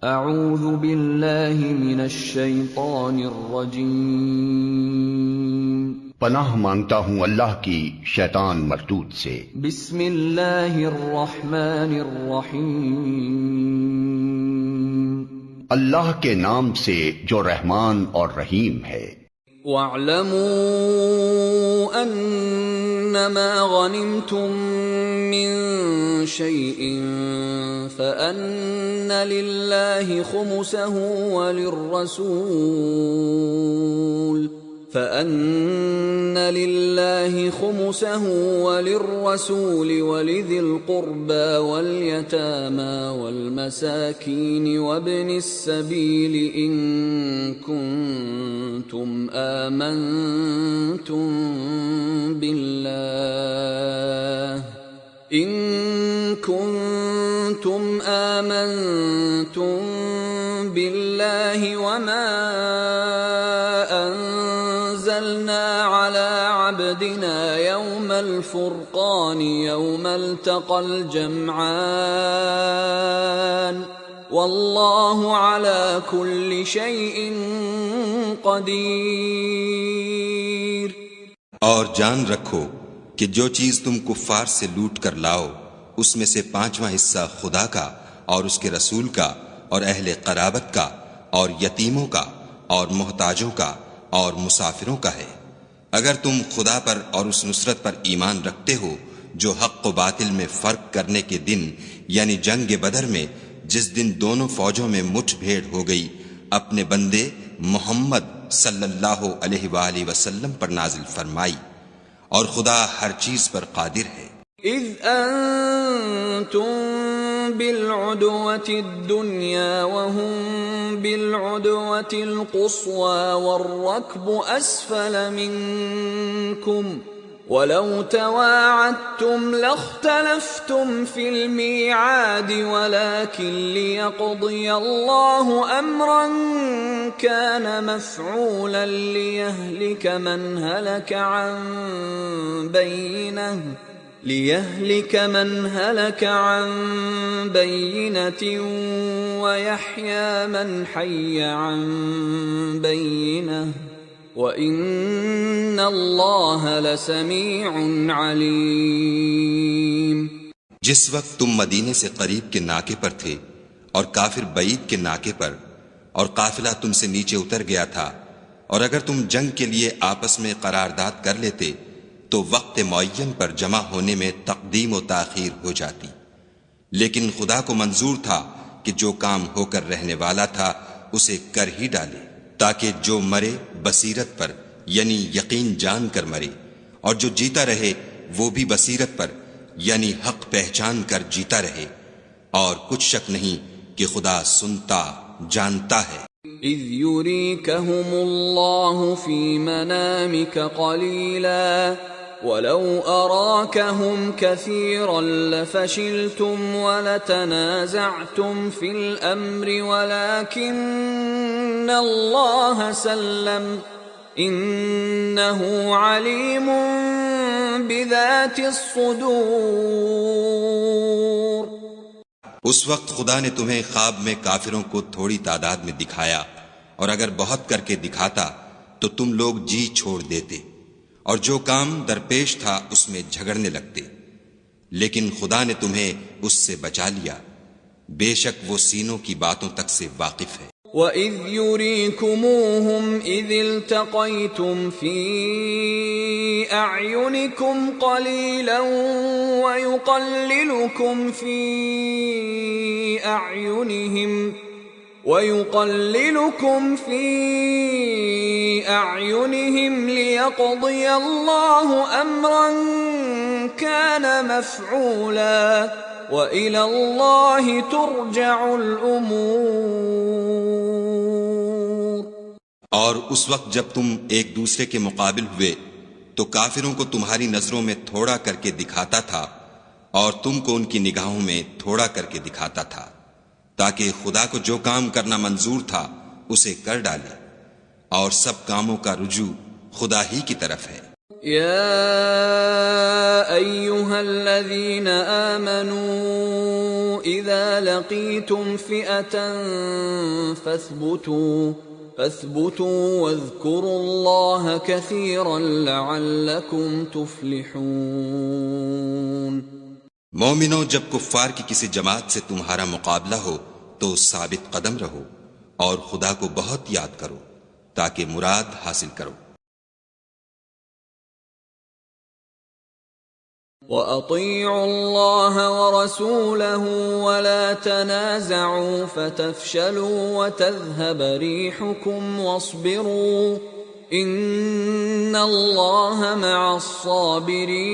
اعوذ باللہ من الشیطان الرجیم، پناہ مانگتا ہوں اللہ کی شیطان مردود سے۔ بسم اللہ الرحمن الرحیم، اللہ کے نام سے جو رحمان اور رحیم ہے۔ وَاعْلَمُوا أَنَّمَا غَنِمْتُم مِّن شَيْءٍ فَأَنَّ لِلَّهِ خُمُسَهُ وَلِلرَّسُولِ وَلِذِي الْقُرْبَى وَالْيَتَامَى وَالْمَسَاكِينِ وَابْنِ السَّبِيلِ إِن كُنتُمْ آمنتم بالله وما أنزلنا على عبدنا يوم الفرقان يوم التقى الجمعان والله على كل شيء قدیر۔ اور جان رکھو کہ جو چیز تم کفار سے لوٹ کر لاؤ اس میں سے 5واں حصہ خدا کا اور اس کے رسول کا اور اہل قرابت کا اور یتیموں کا اور محتاجوں کا اور مسافروں کا ہے۔ اگر تم خدا پر اور اس نصرت پر ایمان رکھتے ہو جو حق و باطل میں فرق کرنے کے دن یعنی جنگ بدر میں جس دن دونوں فوجوں میں مٹھ بھیڑ ہو گئی اپنے بندے محمد صلی اللہ علیہ وآلہ وسلم پر نازل فرمائی، اور خدا ہر چیز پر قادر ہے۔ اذ انتم بالعدوة الدنيا وهم بالعدوة القصوى والركب أسفل منكم ولو تواعدتم لاختلفتم في الميعاد ولكن ليقضي الله أمرا كان مفعولا ليهلك من هلك عن بينة ويحيى من حي عن بينة وَإِنَّ اللَّهَ لَسَمِيعٌ عَلِيمٌ۔ جس وقت تم مدینے سے قریب کے ناکے پر تھے اور کافر بعید کے ناکے پر اور قافلہ تم سے نیچے اتر گیا تھا، اور اگر تم جنگ کے لیے آپس میں قرارداد کر لیتے تو وقت معین پر جمع ہونے میں تقدیم و تاخیر ہو جاتی، لیکن خدا کو منظور تھا کہ جو کام ہو کر رہنے والا تھا اسے کر ہی ڈالے، تاکہ جو مرے بصیرت پر یعنی یقین جان کر مرے، اور جو جیتا رہے وہ بھی بصیرت پر یعنی حق پہچان کر جیتا رہے، اور کچھ شک نہیں کہ خدا سنتا جانتا ہے۔ اذ يريكهم الله في منامك قليلا ولو أراكهم كثيرا لفشلتم ولتنازعتم في الأمر ولكن الله سلم إنه عليم بذات الصدور۔ اس وقت خدا نے تمہیں خواب میں کافروں کو تھوڑی تعداد میں دکھایا، اور اگر بہت کر کے دکھاتا تو تم لوگ جی چھوڑ دیتے، اور جو کام درپیش تھا اس میں جھگڑنے لگتے، لیکن خدا نے تمہیں اس سے بچا لیا، بے شک وہ سینوں کی باتوں تک سے واقف ہے۔ وَإِذْ يُرِيكُمُوهُمْ إِذِ الْتَقَيْتُمْ فِي أَعْيُنِكُمْ قَلِيلًا وَيُقَلِّلُكُمْ فِي أَعْيُنِهِمْ لِيَقْضِيَ اللَّهُ أَمْرًا كَانَ مَفْعُولًا وَإِلَى اللَّهِ تُرْجَعُ الْأُمُورُ۔ اور اس وقت جب تم ایک دوسرے کے مقابل ہوئے تو کافروں کو تمہاری نظروں میں تھوڑا کر کے دکھاتا تھا اور تم کو ان کی نگاہوں میں تھوڑا کر کے دکھاتا تھا، تاکہ خدا کو جو کام کرنا منظور تھا اسے کر ڈالے، اور سب کاموں کا رجوع خدا ہی کی طرف ہے۔ يا أيها الذين آمنوا إذا لقيتم فئة فاثبتوا واذكروا الله كثيرا لعلكم تفلحون۔ مومنوں، جب کفار کی کسی جماعت سے تمہارا مقابلہ ہو تو ثابت قدم رہو اور خدا کو بہت یاد کرو تاکہ مراد حاصل کرو۔ وَأَطِيعُوا اللَّهَ وَرَسُولَهُ وَلَا تَنَازَعُوا فَتَفْشَلُوا وَتَذْهَبَ رِيحُكُمْ وَاصْبِرُوا إِنَّ اللَّهَ مَعَ الصَّابِرِينَ۔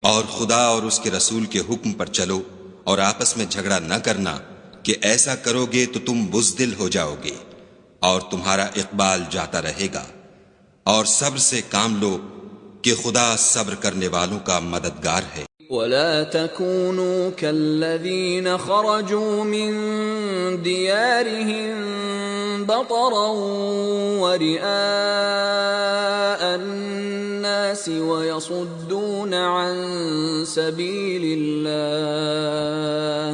اور خدا اور اس کے رسول کے حکم پر چلو اور آپس میں جھگڑا نہ کرنا کہ ایسا کرو گے تو تم بزدل ہو جاؤ گے اور تمہارا اقبال جاتا رہے گا، اور صبر سے کام لو کہ خدا صبر کرنے والوں کا مددگار ہے۔ وَلَا تَكُونُوا كَالَّذِينَ خَرَجُوا مِن دِيَارِهِم بَطَرًا وَرِئَاءَ النَّاسِ وَيَصُدُّونَ عَن سَبِيلِ اللَّهِ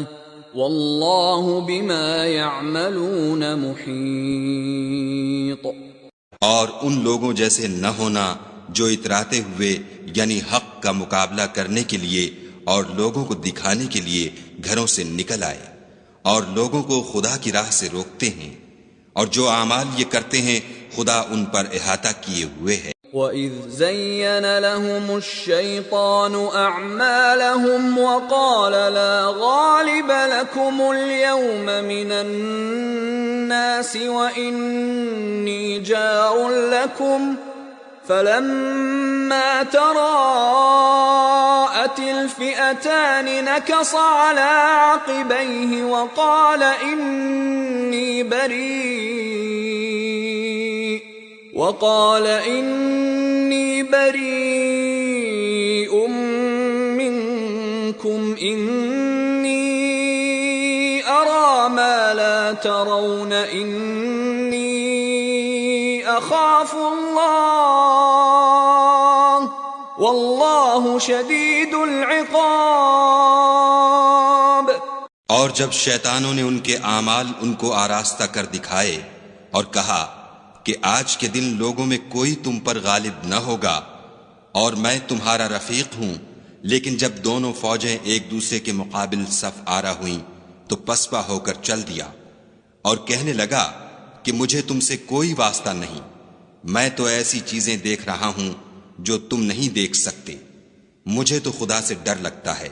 وَاللَّهُ بِمَا يَعْمَلُونَ مُحِيطٌ۔ اور ان لوگوں جیسے نہ ہونا جو اتراتے ہوئے یعنی حق کا مقابلہ کرنے کے لیے اور لوگوں کو دکھانے کے لیے گھروں سے نکل آئے اور لوگوں کو خدا کی راہ سے روکتے ہیں، اور جو اعمال یہ کرتے ہیں خدا ان پر احاطہ کیے ہوئے ہے۔ وَإِذْ زَيَّنَ لَهُمُ الشَّيْطَانُ أَعْمَالَهُمْ وَقَالَ لَا غَالِبَ لَكُمُ الْيَوْمَ مِنَ النَّاسِ وَإِنِّي جَارٌ لَكُمْ فَلَمَّا تَرَاءَتِ الْفِئَتَانِ نَكَصَ عَلَى عَقِبَيْهِ وَقَالَ إِنِّي بَرِيءٌ مِّنكُمْ إِنِّي أَرَى مَا لَا تَرَوْنَ إِنِّي أَخَافُ اللَّهَ وَاللَّهُ شَدِيدُ الْعِقَابِ۔ اور جب شیطانوں نے ان کے اعمال ان کو آراستہ کر دکھائے اور کہا کہ آج کے دن لوگوں میں کوئی تم پر غالب نہ ہوگا اور میں تمہارا رفیق ہوں، لیکن جب دونوں فوجیں ایک دوسرے کے مقابل صف آرا ہوئیں تو پسپا ہو کر چل دیا اور کہنے لگا کہ مجھے تم سے کوئی واسطہ نہیں، میں تو ایسی چیزیں دیکھ رہا ہوں جو تم نہیں دیکھ سکتے، مجھے تو خدا سے ڈر لگتا ہے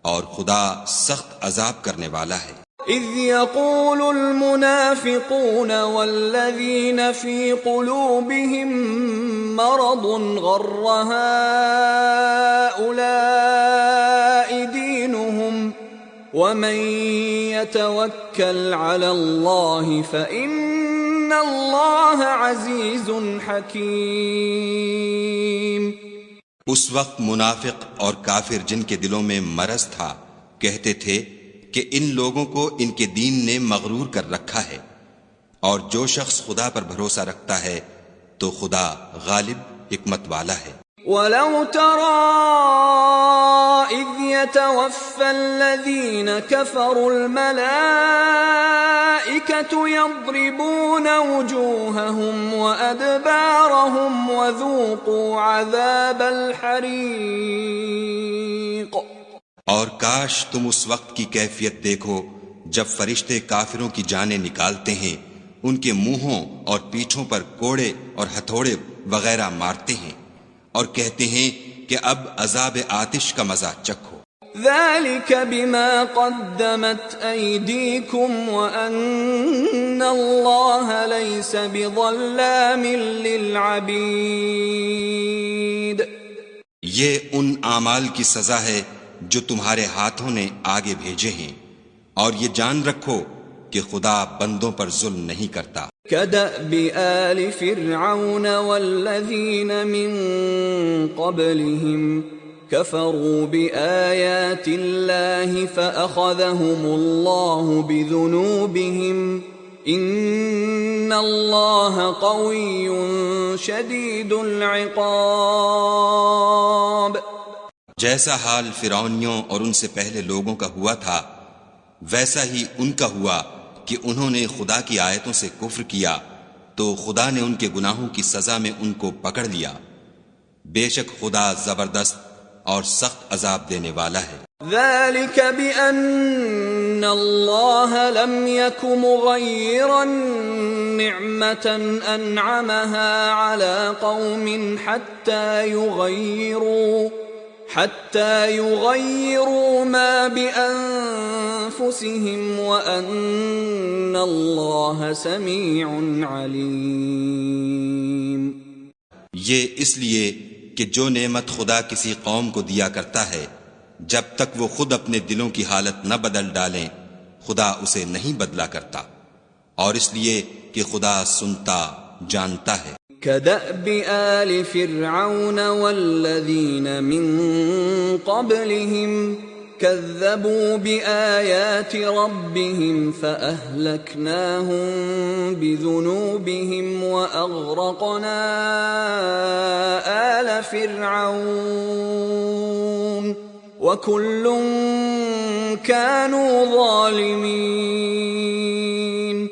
اور خدا سخت عذاب کرنے والا ہے۔ اذ يقول المنافقون والذين في قلوبهم مرض غر هؤلاء دينهم ومن يتوكل على الله فإن الله عزيز حكيم۔ اس وقت منافق اور کافر جن کے دلوں میں مرض تھا کہتے تھے کہ ان لوگوں کو ان کے دین نے مغرور کر رکھا ہے، اور جو شخص خدا پر بھروسہ رکھتا ہے تو خدا غالب حکمت والا ہے۔ وَلَوْ تَرَىٰ إِذْ يَتَوَفَّى الَّذِينَ كَفَرُوا الْمَلَائِكَةُ يَضْرِبُونَ وُجُوهَهُمْ وَأَدْبَارَهُمْ وَذُوقُوا عَذَابَ الْحَرِيقِ۔ اور کاش تم اس وقت کی کیفیت دیکھو جب فرشتے کافروں کی جانیں نکالتے ہیں، ان کے منہوں اور پیٹھوں پر کوڑے اور ہتھوڑے وغیرہ مارتے ہیں اور کہتے ہیں کہ اب عذاب آتش کا مزہ چکھو۔ ذَلِكَ بِمَا قَدَّمَتْ أَيْدِيكُمْ وَأَنَّ اللَّهَ لَيْسَ بِظَلَّامٍ لِّلْعَبِيدِ۔ یہ ان اعمال کی سزا ہے جو تمہارے ہاتھوں نے آگے بھیجے ہیں، اور یہ جان رکھو کہ خدا بندوں پر ظلم نہیں کرتا۔ كَدَأْبِ آلِ فِرْعَوْنَ وَالَّذِينَ مِن قَبْلِهِمْ كَفَرُوا بِآيَاتِ اللَّهِ فَأَخَذَهُمُ اللَّهُ بِذُنُوبِهِمْ إِنَّ اللَّهَ قَوِيٌّ شَدِيدُ الْعِقَابِ۔ جیسا حال فرعونیوں اور ان سے پہلے لوگوں کا ہوا تھا ویسا ہی ان کا ہوا کہ انہوں نے خدا کی آیتوں سے کفر کیا تو خدا نے ان کے گناہوں کی سزا میں ان کو پکڑ لیا۔ بے شک خدا زبردست اور سخت عذاب دینے والا ہے۔ ذلك بأن الله لم يكن مغيرا نعمة أنعمها على قوم حتى يغيروا ما بأنفسهم وأن الله سميع عليم۔ یہ اس لیے کہ جو نعمت خدا کسی قوم کو دیا کرتا ہے جب تک وہ خود اپنے دلوں کی حالت نہ بدل ڈالیں خدا اسے نہیں بدلا کرتا، اور اس لیے کہ خدا سنتا جانتا ہے۔ كدأب آل فرعون والذين من قبلهم كذبوا بآيات ربهم فأهلكناهم بذنوبهم وأغرقنا آل فرعون وكل كانوا ظالمين۔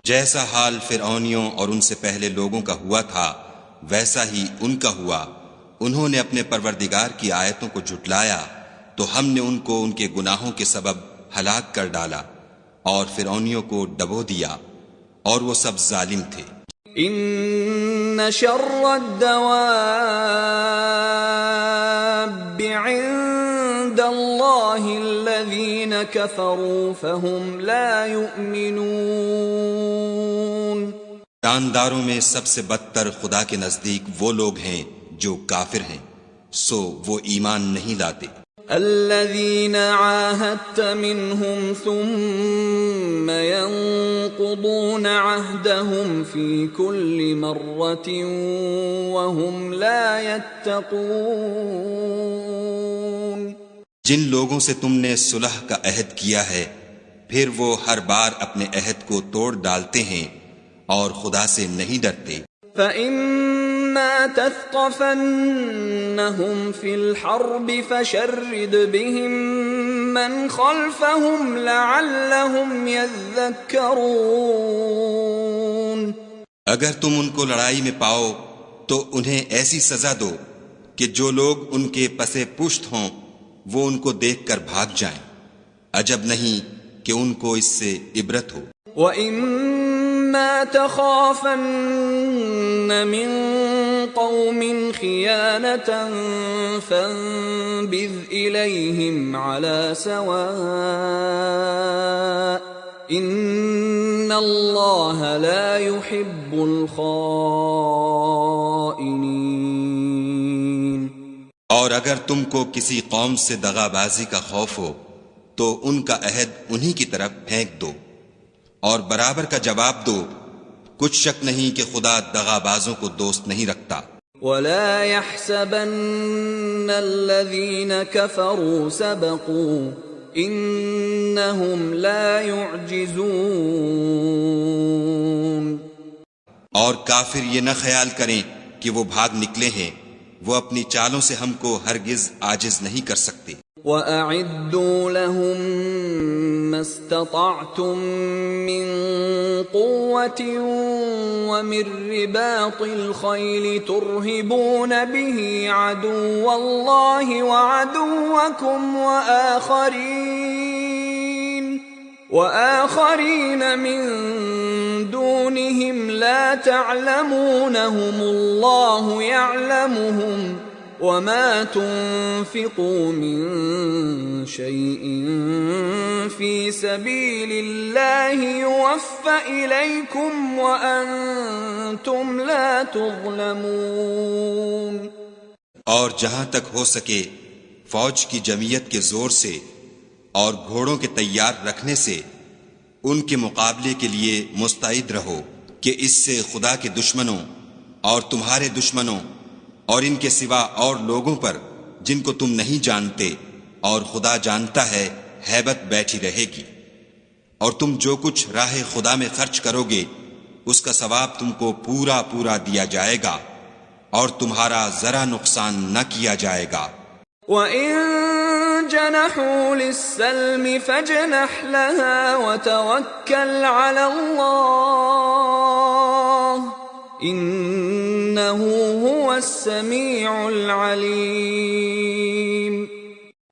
جیسا حال فرعونیوں اور ان سے پہلے لوگوں کا ہوا تھا ویسا ہی ان کا ہوا، انہوں نے اپنے پروردگار کی آیتوں کو جھٹلایا تو ہم نے ان کو ان کے گناہوں کے سبب ہلاک کر ڈالا اور فرعونیوں کو ڈبو دیا اور وہ سب ظالم تھے۔ ان شر الدواب عند اللہ الذین کفروا فهم لا یؤمنون۔ جانداروں میں سب سے بدتر خدا کے نزدیک وہ لوگ ہیں جو کافر ہیں، سو وہ ایمان نہیں لاتے۔ الذين عاهدت منهم ثم ينقضون عهدهم في كل مرة وهم لا يتقون۔ جن لوگوں سے تم نے صلح کا عہد کیا ہے پھر وہ ہر بار اپنے عہد کو توڑ ڈالتے ہیں اور خدا سے نہیں ڈرتے۔ فَإِمَّا تَثْقَفَنَّهُمْ فِي الْحَرْبِ فَشَرِّدْ بِهِمْ مَنْ خَلْفَهُمْ لَعَلَّهُمْ يَذَّكَّرُونَ۔ اگر تم ان کو لڑائی میں پاؤ تو انہیں ایسی سزا دو کہ جو لوگ ان کے پسے پشت ہوں وہ ان کو دیکھ کر بھاگ جائیں، عجب نہیں کہ ان کو اس سے عبرت ہو۔ وَإِمَّا تَخَافَنَّ مِن قَوْمٍ خِيَانَةً فَانبِذْ إِلَيْهِمْ عَلَى سَوَاءٍ إِنَّ اللَّهَ لَا يُحِبُّ الْخَائِنِينَ۔ اور اگر تم کو کسی قوم سے دغا بازی کا خوف ہو تو ان کا عہد انہی کی طرف پھینک دو اور برابر کا جواب دو، کچھ شک نہیں کہ خدا دغا بازوں کو دوست نہیں رکھتا۔ وَلَا يَحْسَبَنَّ الَّذِينَ كَفَرُوا سَبَقُوا إِنَّهُمْ لَا يُعْجِزُونَ۔ اور کافر یہ نہ خیال کریں کہ وہ بھاگ نکلے ہیں، وہ اپنی چالوں سے ہم کو ہرگز عاجز نہیں کر سکتے۔ وَأَعِدُّوا لَهُم مَّا اسْتَطَعْتُم مِّن قُوَّةٍ وَمِن رِّبَاطِ الْخَيْلِ تُرْهِبُونَ بِهِ عَدُوَّ اللَّهِ وَعَدُوَّكُمْ وَآخَرِينَ مِن دُونِهِمْ لَا تَعْلَمُونَهُمُ اللَّهُ يَعْلَمُهُمْ وَمَا تُنفِقُوا مِن شَيْءٍ فِي سَبِيلِ اللَّهِ يُوَفَّ إِلَيْكُمْ وَأَنْتُمْ لَا تُظْلَمُونَ۔ اور جہاں تک ہو سکے فوج کی جمعیت کے زور سے اور گھوڑوں کے تیار رکھنے سے ان کے مقابلے کے لیے مستعد رہو کہ اس سے خدا کے دشمنوں اور تمہارے دشمنوں اور ان کے سوا اور لوگوں پر جن کو تم نہیں جانتے اور خدا جانتا ہے ہیبت بیٹھی رہے گی، اور تم جو کچھ راہ خدا میں خرچ کرو گے اس کا ثواب تم کو پورا پورا دیا جائے گا اور تمہارا ذرا نقصان نہ کیا جائے گا۔ وَإِن جَنَحُوا لِلسَّلْمِ فَاجْنَحْ لَهَا وَتَوَكَّلْ عَلَى اللَّهِ إِنَّهُ هُوَ السَّمِيعُ الْعَلِيمُ۔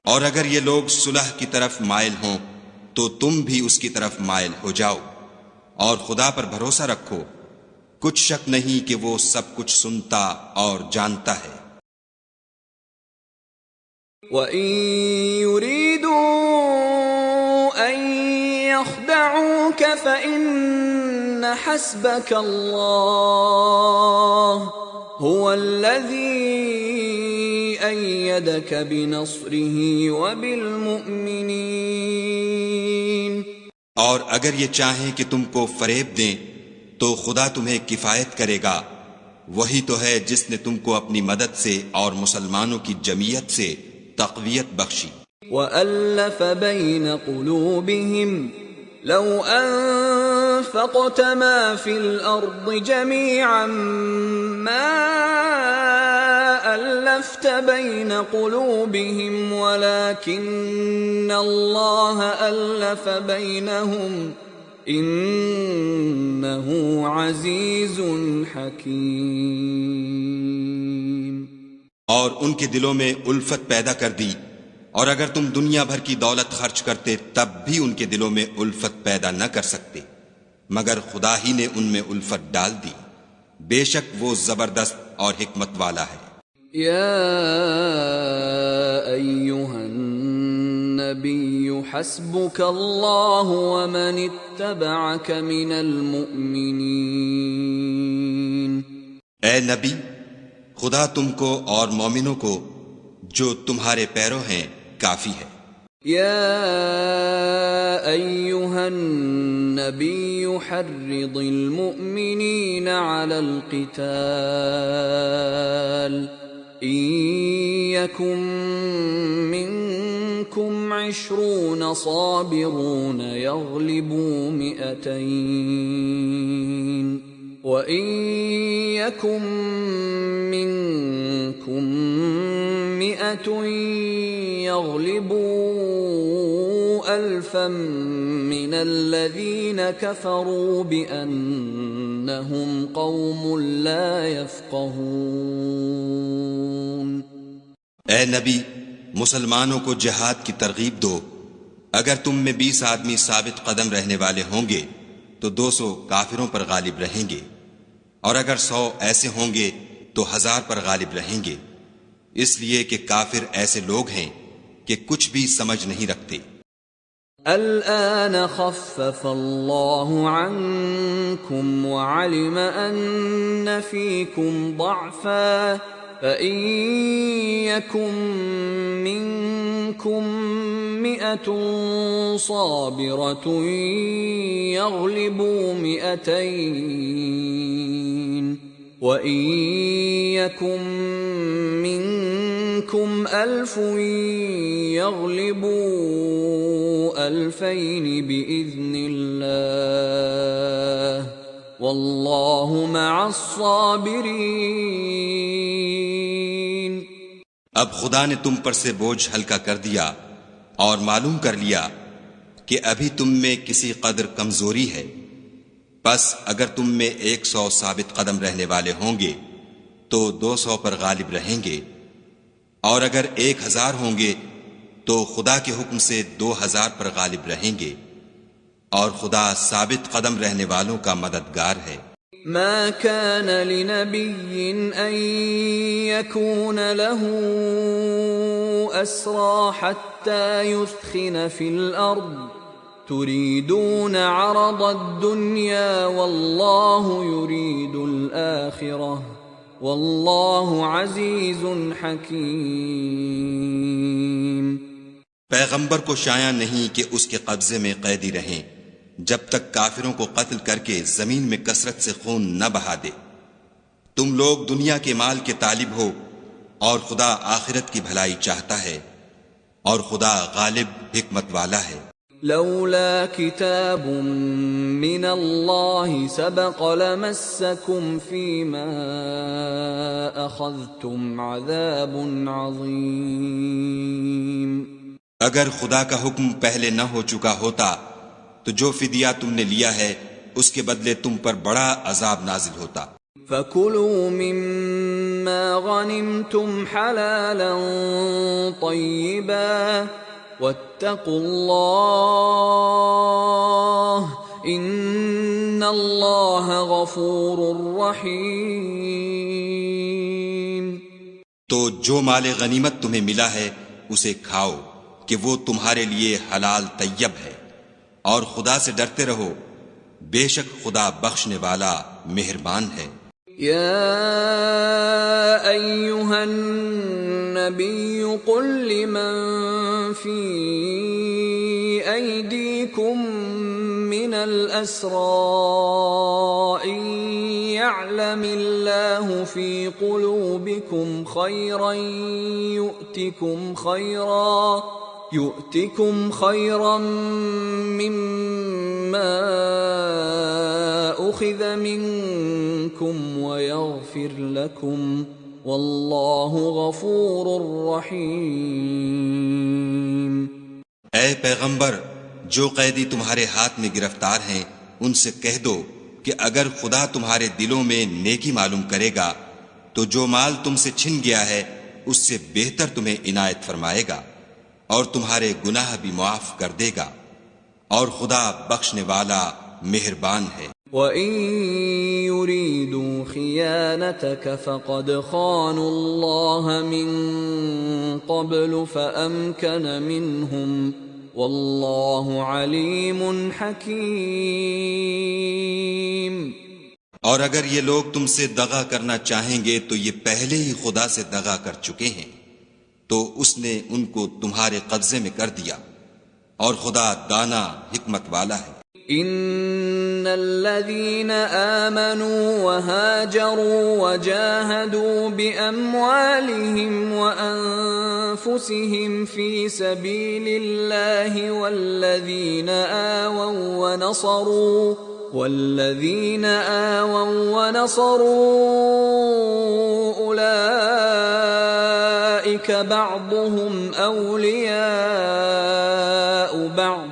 اور اگر یہ لوگ صلح کی طرف مائل ہوں تو تم بھی اس کی طرف مائل ہو جاؤ، اور خدا پر بھروسہ رکھو، کچھ شک نہیں کہ وہ سب کچھ سنتا اور جانتا ہے۔ وَإِن يُرِيدُوا أَن يَخْدَعُوكَ فَإِنَّ حَسْبَكَ اللَّهُ هُوَ الَّذِي أَيَّدَكَ بِنَصْرِهِ وَبِالْمُؤْمِنِينَ۔ اور اگر یہ چاہیں کہ تم کو فریب دیں تو خدا تمہیں کفایت کرے گا، وہی تو ہے جس نے تم کو اپنی مدد سے اور مسلمانوں کی جمعیت سے تقویت بخشی۔ وَأَلَّفَ بَيْنَ قُلُوبِهِمْ لَوْ أَنفَقْتَ مَا فِي الْأَرْضِ جَمِيعًا مَا أَلَّفْتَ بَيْنَ قُلُوبِهِمْ وَلَكِنَّ اللَّهَ أَلَّفَ بَيْنَهُمْ إِنَّهُ عَزِيزٌ حَكِيمٌ۔ اور ان کے دلوں میں الفت پیدا کر دی، اور اگر تم دنیا بھر کی دولت خرچ کرتے تب بھی ان کے دلوں میں الفت پیدا نہ کر سکتے، مگر خدا ہی نے ان میں الفت ڈال دی، بے شک وہ زبردست اور حکمت والا ہے۔ یا ایہا النبی حسبک اللہ ومن اتبعک من المؤمنین۔ اے نبی، خدا تم کو اور مومنوں کو جو تمہارے پیرو ہیں کافی ہے۔ یا ایہا النبی حرض المؤمنین علی القتال ان یکن منکم 20 صابرون یغلبوا 200 وَإِن يَكُن مِّنكُم 100 يَغْلِبُوا 1000 مِّنَ الَّذِينَ كَفَرُوا بِأَنَّهُمْ قَوْمٌ لَّا يَفْقَهُونَ۔ اے نبی، مسلمانوں کو جہاد کی ترغیب دو، اگر تم میں 20 آدمی ثابت قدم رہنے والے ہوں گے تو 200 کافروں پر غالب رہیں گے، اور اگر 100 ایسے ہوں گے تو 1000 پر غالب رہیں گے، اس لیے کہ کافر ایسے لوگ ہیں کہ کچھ بھی سمجھ نہیں رکھتے۔ الآن خفف اللہ عنکم وعلم ان فیکم ضعفا فإن يكن منكم 100 صابرة يغلبوا 200 وإن يكن منكم 1000 يغلبوا 2000 بإذن الله واللہ مع الصابرین۔ اب خدا نے تم پر سے بوجھ ہلکا کر دیا اور معلوم کر لیا کہ ابھی تم میں کسی قدر کمزوری ہے، پس اگر تم میں 100 ثابت قدم رہنے والے ہوں گے تو 200 پر غالب رہیں گے، اور اگر 1000 ہوں گے تو خدا کے حکم سے 2000 پر غالب رہیں گے، اور خدا ثابت قدم رہنے والوں کا مددگار ہے۔ ما كان لنبي ان يكون له اسرى حتى يثخن في الارض تريدون عرض الدنيا والله يريد الاخره والله عزيز حكيم۔ پیغمبر کو شایع نہیں کہ اس کے قبضے میں قیدی رہیں جب تک کافروں کو قتل کر کے زمین میں کثرت سے خون نہ بہا دے۔ تم لوگ دنیا کے مال کے طالب ہو اور خدا آخرت کی بھلائی چاہتا ہے، اور خدا غالب حکمت والا ہے۔ لولا كتاب من الله سبق لمسكم فيما أخذتم عذاب عظيم. اگر خدا کا حکم پہلے نہ ہو چکا ہوتا تو جو فدیہ تم نے لیا ہے اس کے بدلے تم پر بڑا عذاب نازل ہوتا. فَكُلُوا مِمَّا غَنِمْتُمْ حَلَالًا طَيِّبًا وَاتَّقُوا اللَّهَ إِنَّ اللَّهَ غَفُورٌ رَّحِيمٌ. تو جو مال غنیمت تمہیں ملا ہے اسے کھاؤ کہ وہ تمہارے لیے حلال طیب ہے، اور خدا سے ڈرتے رہو، بے شک خدا بخشنے والا مہربان ہے. يا أيها النبي قل لمن في أيديكم من الأسرى إن يعلم الله في قلوبكم خيرا يؤتكم خيرا مما أخذ منكم ويغفر لكم والله غفور رحيم. اے پیغمبر، جو قیدی تمہارے ہاتھ میں گرفتار ہیں ان سے کہہ دو کہ اگر خدا تمہارے دلوں میں نیکی معلوم کرے گا تو جو مال تم سے چھن گیا ہے اس سے بہتر تمہیں عنایت فرمائے گا اور تمہارے گناہ بھی معاف کر دے گا، اور خدا بخشنے والا مہربان ہے. وَإِن يُرِيدُوا خِيَانَتَكَ فَقَدْ خَانُوا اللَّهَ مِن قَبْلُ فَأَمْكَنَ مِنْهُمْ وَاللَّهُ عَلِيمٌ حَكِيمٌ. اور اگر یہ لوگ تم سے دغا کرنا چاہیں گے تو یہ پہلے ہی خدا سے دغا کر چکے ہیں، تو اس نے ان کو تمہارے قبضے میں کر دیا، اور خدا دانا حکمت والا ہے. ان الذين آمنوا وهاجروا وجاهدوا بأموالهم وأنفسهم في سبيل الله والذين آووا ونصروا أولئك بعضهم أولياء بعض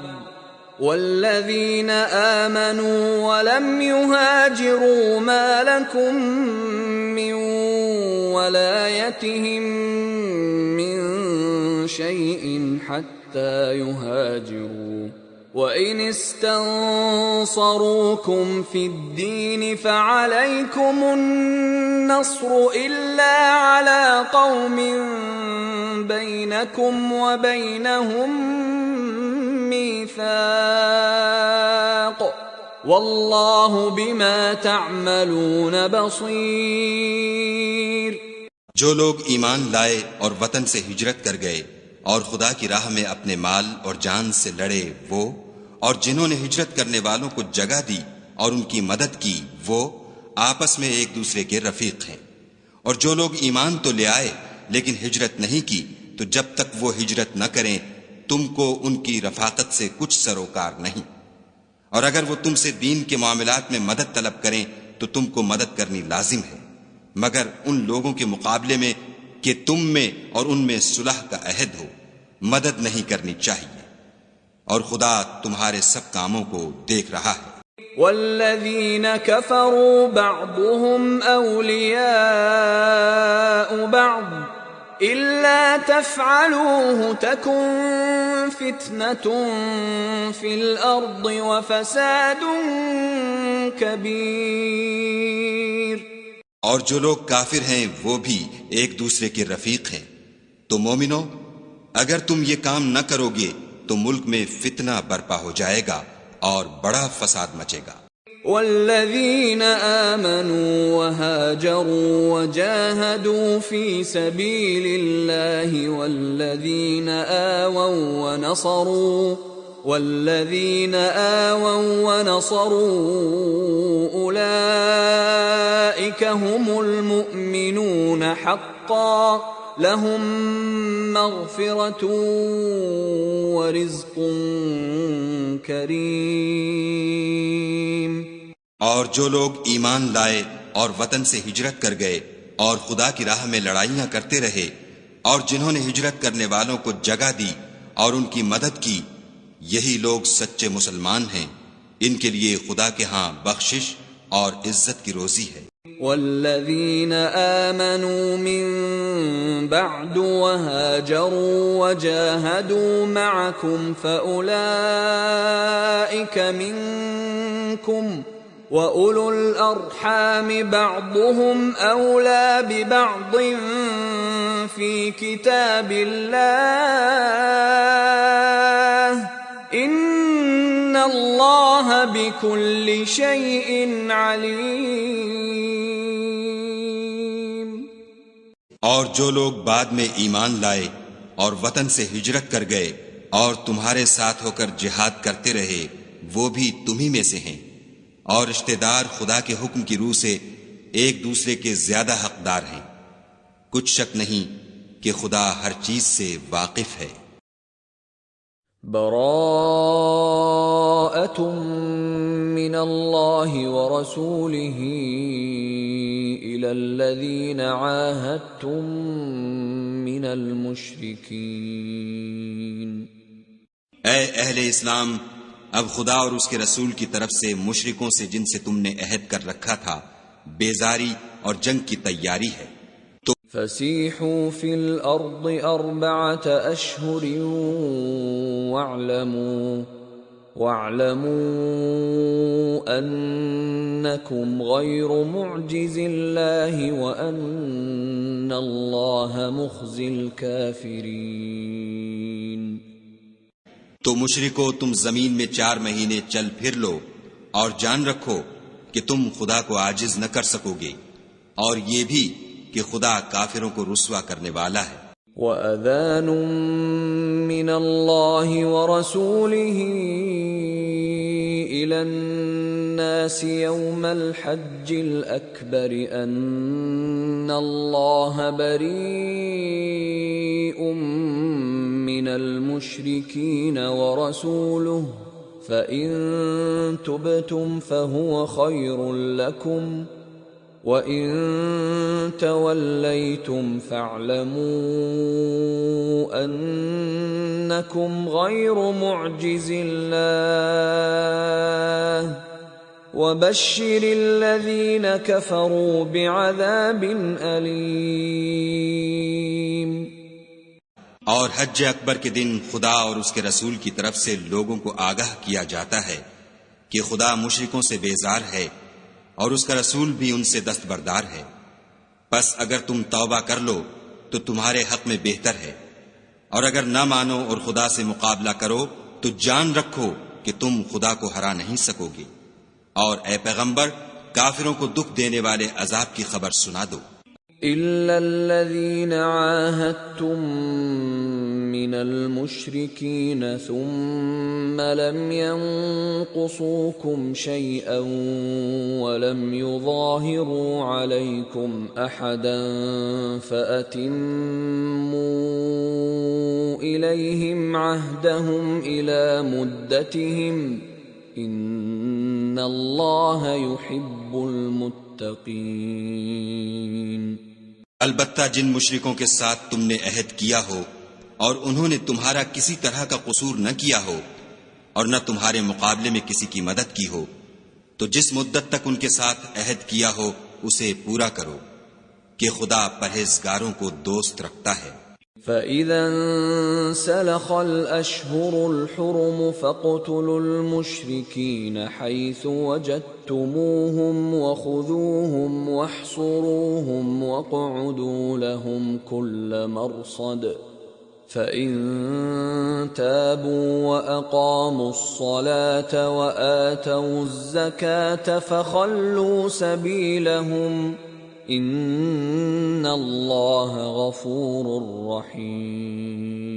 والذين آمنوا ولم يهاجروا ما لكم من ولايتهم من شيء حتى يهاجروا وإن استنصروكم في الدين فعليكم النصر إلا على قوم بينكم وبينهم ميثاق والله بما تعملون بصير. جو لوگ ایمان لائے اور وطن سے ہجرت کر گئے اور خدا کی راہ میں اپنے مال اور جان سے لڑے وہ، اور جنہوں نے ہجرت کرنے والوں کو جگہ دی اور ان کی مدد کی وہ آپس میں ایک دوسرے کے رفیق ہیں. اور جو لوگ ایمان تو لے آئے لیکن ہجرت نہیں کی تو جب تک وہ ہجرت نہ کریں تم کو ان کی رفاقت سے کچھ سروکار نہیں. اور اگر وہ تم سے دین کے معاملات میں مدد طلب کریں تو تم کو مدد کرنی لازم ہے، مگر ان لوگوں کے مقابلے میں کہ تم میں اور ان میں صلح کا عہد ہو مدد نہیں کرنی چاہیے، اور خدا تمہارے سب کاموں کو دیکھ رہا ہے. والذین کفروا بعضهم اولیاء بعض إلا تفعلوه تكن فتنة في الأرض وفساد كبير. اور جو لوگ کافر ہیں وہ بھی ایک دوسرے کے رفیق ہیں. تو مومنو، اگر تم یہ کام نہ کرو گے تو ملک میں فتنہ برپا ہو جائے گا اور بڑا فساد مچے گا. والذین آمنوا وهاجروا وجاهدوا في سبيل الله والذین آووا ونصروا أولئك هم المؤمنون حقا لهم مغفرة ورزق کریم۔ اور جو لوگ ایمان لائے اور وطن سے ہجرت کر گئے اور خدا کی راہ میں لڑائیاں کرتے رہے، اور جنہوں نے ہجرت کرنے والوں کو جگہ دی اور ان کی مدد کی، یہی لوگ سچے مسلمان ہیں، ان کے لیے خدا کے ہاں بخشش اور عزت کی روزی ہے۔ والذین آمنوا من بعد وهاجروا وجاهدوا معكم فأولئك منكم وَأُولُو الْأَرْحَامِ بَعْضُهُمْ أَوْلَى بِبَعْضٍ فِي كِتَابِ اللَّهِ إِنَّ اللَّهَ بِكُلِّ شَيْءٍ عَلِيمٌ۔ اور جو لوگ بعد میں ایمان لائے اور وطن سے ہجرت کر گئے اور تمہارے ساتھ ہو کر جہاد کرتے رہے، وہ بھی تمہیں میں سے ہیں، اور رشتہ دار خدا کے حکم کی روح سے ایک دوسرے کے زیادہ حقدار ہیں، کچھ شک نہیں کہ خدا ہر چیز سے واقف ہے۔ براءۃ من اللہ ورسولہ الی الذین عاہدتم من المشرکین۔ اے اہل اسلام، اب خدا اور اس کے رسول کی طرف سے مشرکوں سے جن سے تم نے عہد کر رکھا تھا بیزاری اور جنگ کی تیاری ہے۔ تو فسیحوا فی الارض 4 اشہر واعلموا انکم غیر معجز اللہ وان اللہ مخزی الکافرین۔ تو مشرکو، تم زمین میں 4 مہینے چل پھر لو اور جان رکھو کہ تم خدا کو عاجز نہ کر سکو گے، اور یہ بھی کہ خدا کافروں کو رسوا کرنے والا ہے۔ وَأَذَانٌ مِّنَ اللَّهِ وَرَسُولِهِ إِلَى النَّاسِ يَوْمَ الْحَجِّ الْأَكْبَرِ أَنَّ اللَّهَ بَرِيءٌ من المشركين ورسوله فإن تبتم فهو خير لكم وإن توليتم فاعلموا أنكم غير معجز الله وبشر الذين كفروا بعذاب أليم۔ اور حج اکبر کے دن خدا اور اس کے رسول کی طرف سے لوگوں کو آگاہ کیا جاتا ہے کہ خدا مشرکوں سے بیزار ہے اور اس کا رسول بھی ان سے دستبردار ہے، پس اگر تم توبہ کر لو تو تمہارے حق میں بہتر ہے، اور اگر نہ مانو اور خدا سے مقابلہ کرو تو جان رکھو کہ تم خدا کو ہرا نہیں سکو گے، اور اے پیغمبر کافروں کو دکھ دینے والے عذاب کی خبر سنا دو۔ إِلَّا الَّذِينَ عَاهَدتُّم مِّنَ الْمُشْرِكِينَ ثُمَّ لَمْ يَنقُصُوكُمْ شَيْئًا وَلَمْ يُظَاهِرُوا عَلَيْكُمْ أَحَدًا فَأَتِمُّوا إِلَيْهِمْ عَهْدَهُمْ إِلَى مُدَّتِهِمْ إِنَّ اللَّهَ يُحِبُّ الْمُتَّقِينَ۔ البتہ جن مشرکوں کے ساتھ تم نے عہد کیا ہو اور انہوں نے تمہارا کسی طرح کا قصور نہ کیا ہو اور نہ تمہارے مقابلے میں کسی کی مدد کی ہو، تو جس مدت تک ان کے ساتھ عہد کیا ہو اسے پورا کرو، کہ خدا پرہیزگاروں کو دوست رکھتا ہے۔ فَإِذَا انسَلَخَ الْأَشْهُرُ الْحُرُمُ فَاقْتُلُوا الْمُشْرِكِينَ حَيْثُ وَجَدتُّمُوهُمْ وَخُذُوهُمْ وَاحْصُرُوهُمْ وَاقْعُدُوا لَهُمْ كُلَّ مَرْصَدٍ فَإِن تَابُوا وَأَقَامُوا الصَّلَاةَ وَآتَوُا الزَّكَاةَ فَخَلُّوا سَبِيلَهُمْ ان اللہ غفور رحیم۔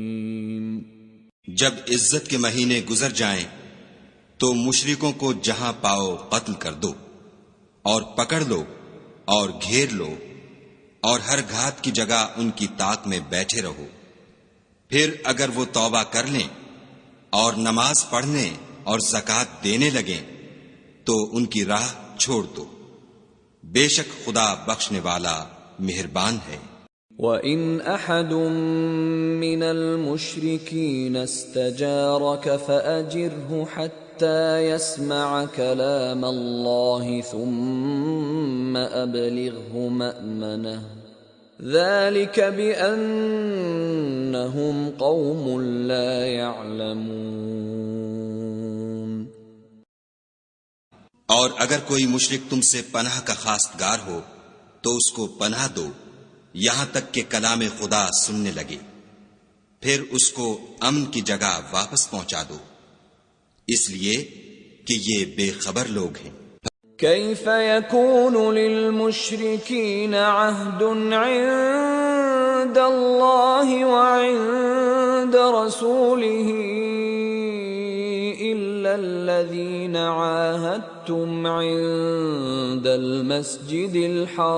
جب عزت کے مہینے گزر جائیں تو مشرکوں کو جہاں پاؤ قتل کر دو، اور پکڑ لو اور گھیر لو، اور ہر گھات کی جگہ ان کی طاق میں بیٹھے رہو. پھر اگر وہ توبہ کر لیں اور نماز پڑھنے اور زکوٰۃ دینے لگیں تو ان کی راہ چھوڑ دو. بے شک خدا بخشنے والا مہربان ہے. وَإِنْ أَحَدٌ مِّنَ الْمُشْرِكِينَ اسْتَجَارَكَ فَأَجِرْهُ حَتَّى يَسْمَعَ كَلَامَ اللَّهِ ثُمَّ أَبْلِغْهُ مَأْمَنَهُ ذَلِكَ بِأَنَّهُمْ قَوْمٌ لَا يَعْلَمُونَ. اور اگر کوئی مشرک تم سے پناہ کا خواستگار ہو تو اس کو پناہ دو یہاں تک کہ کلام خدا سننے لگے. پھر اس کو امن کی جگہ واپس پہنچا دو، اس لیے کہ یہ بے خبر لوگ ہیں. كيف يكون للمشركين عهد عند الله وعند رسوله إلا الذين عاهدتم عند المسجد الحرام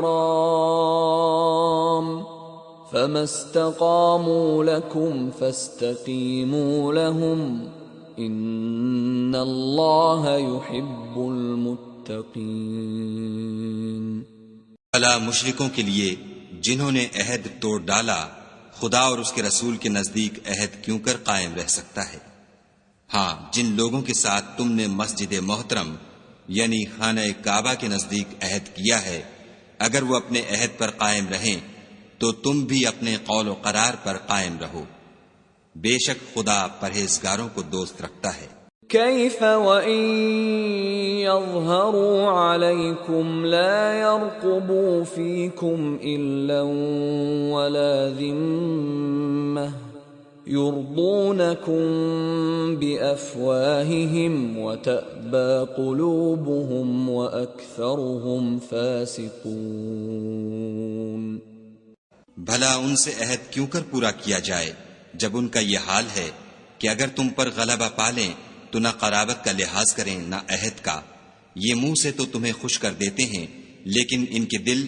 فما استقاموا لكم فاستقيموا لهم إن الله يحب المتقين. بھلا مشرکوں کے لیے جنہوں نے عہد توڑ ڈالا خدا اور اس کے رسول کے نزدیک عہد کیوں کر قائم رہ سکتا ہے؟ ہاں، جن لوگوں کے ساتھ تم نے مسجد محترم یعنی خانہ کعبہ کے نزدیک عہد کیا ہے، اگر وہ اپنے عہد پر قائم رہیں تو تم بھی اپنے قول و قرار پر قائم رہو. بے شک خدا پرہیزگاروں کو دوست رکھتا ہے. كيف وإن يظهروا عليكم لا يرقبوا فيكم إلا ولا ذمة يرضونكم بأفواههم وتأبى قلوبهم وأكثرهم فاسقون. بھلا ان سے عہد کیوں کر پورا کیا جائے جب ان کا یہ حال ہے کہ اگر تم پر غلبہ پالیں تو نہ قرابت کا لحاظ کریں نہ عہد کا. یہ منہ سے تو تمہیں خوش کر دیتے ہیں لیکن ان کے دل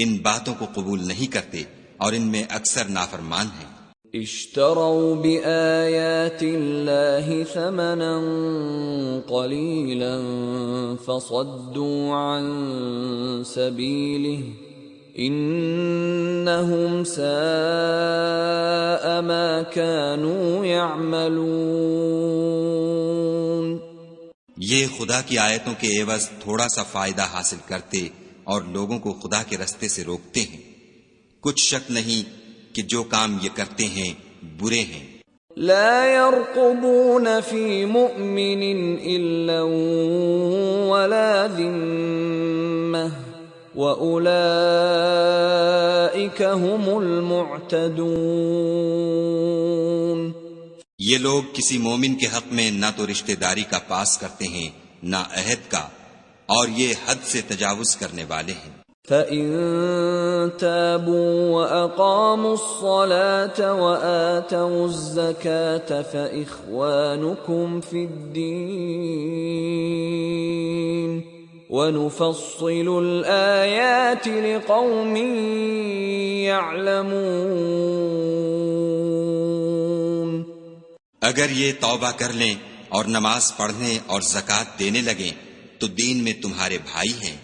ان باتوں کو قبول نہیں کرتے اور ان میں اکثر نافرمان ہیں. اشتروا بآيات الله ثمنا قليلا فصدوا عن سبيله انہم ساء ما كانوا يعملون. یہ خدا کی آیتوں کے عوض تھوڑا سا فائدہ حاصل کرتے اور لوگوں کو خدا کے رستے سے روکتے ہیں. کچھ شک نہیں کہ جو کام یہ کرتے ہیں برے ہیں. لا يرقبون في مؤمن إلا ولا ذمة وَأُولَئِكَ هُمُ الْمُعْتَدُونَ. یہ لوگ کسی مومن کے حق میں نہ تو رشتہ داری کا پاس کرتے ہیں نہ عہد کا، اور یہ حد سے تجاوز کرنے والے ہیں. فَإِن تَابُوا وَأَقَامُوا الصَّلَاةَ وَآتَوُا الزَّكَاةَ فَإِخْوَانُكُمْ فِي الدِّينِ وَنُفَصِّلُ الْآيَاتِ لِقَوْمٍ يَعْلَمُونَ. اگر یہ توبہ کر لیں اور نماز پڑھنے اور زکوٰۃ دینے لگیں تو دین میں تمہارے بھائی ہیں،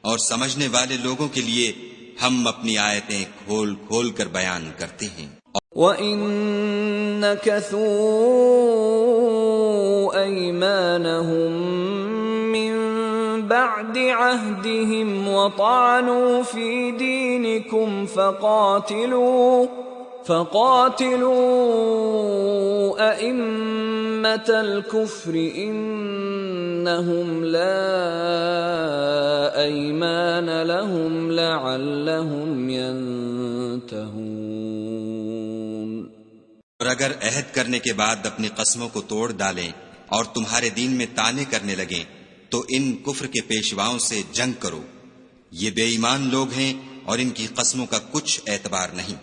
اور سمجھنے والے لوگوں کے لیے ہم اپنی آیتیں کھول کھول کر بیان کرتے ہیں. وَإِن نَكَثُوا أَيْمَانَهُم مِّن بَعْدِ عَهْدِهِمْ وَطَعَنُوا فِي دِينِكُمْ فَقَاتِلُوا أَئِمَّةَ الْكُفْرِ إِنَّهُمْ لَا أَيْمَانَ لَهُمْ لَعَلَّهُمْ يَنْتَهُونَ. اور اگر عہد کرنے کے بعد اپنی قسموں کو توڑ ڈالیں اور تمہارے دین میں طعنے کرنے لگیں تو ان کفر کے پیشواؤں سے جنگ کرو. یہ بے ایمان لوگ ہیں اور ان کی قسموں کا کچھ اعتبار نہیں.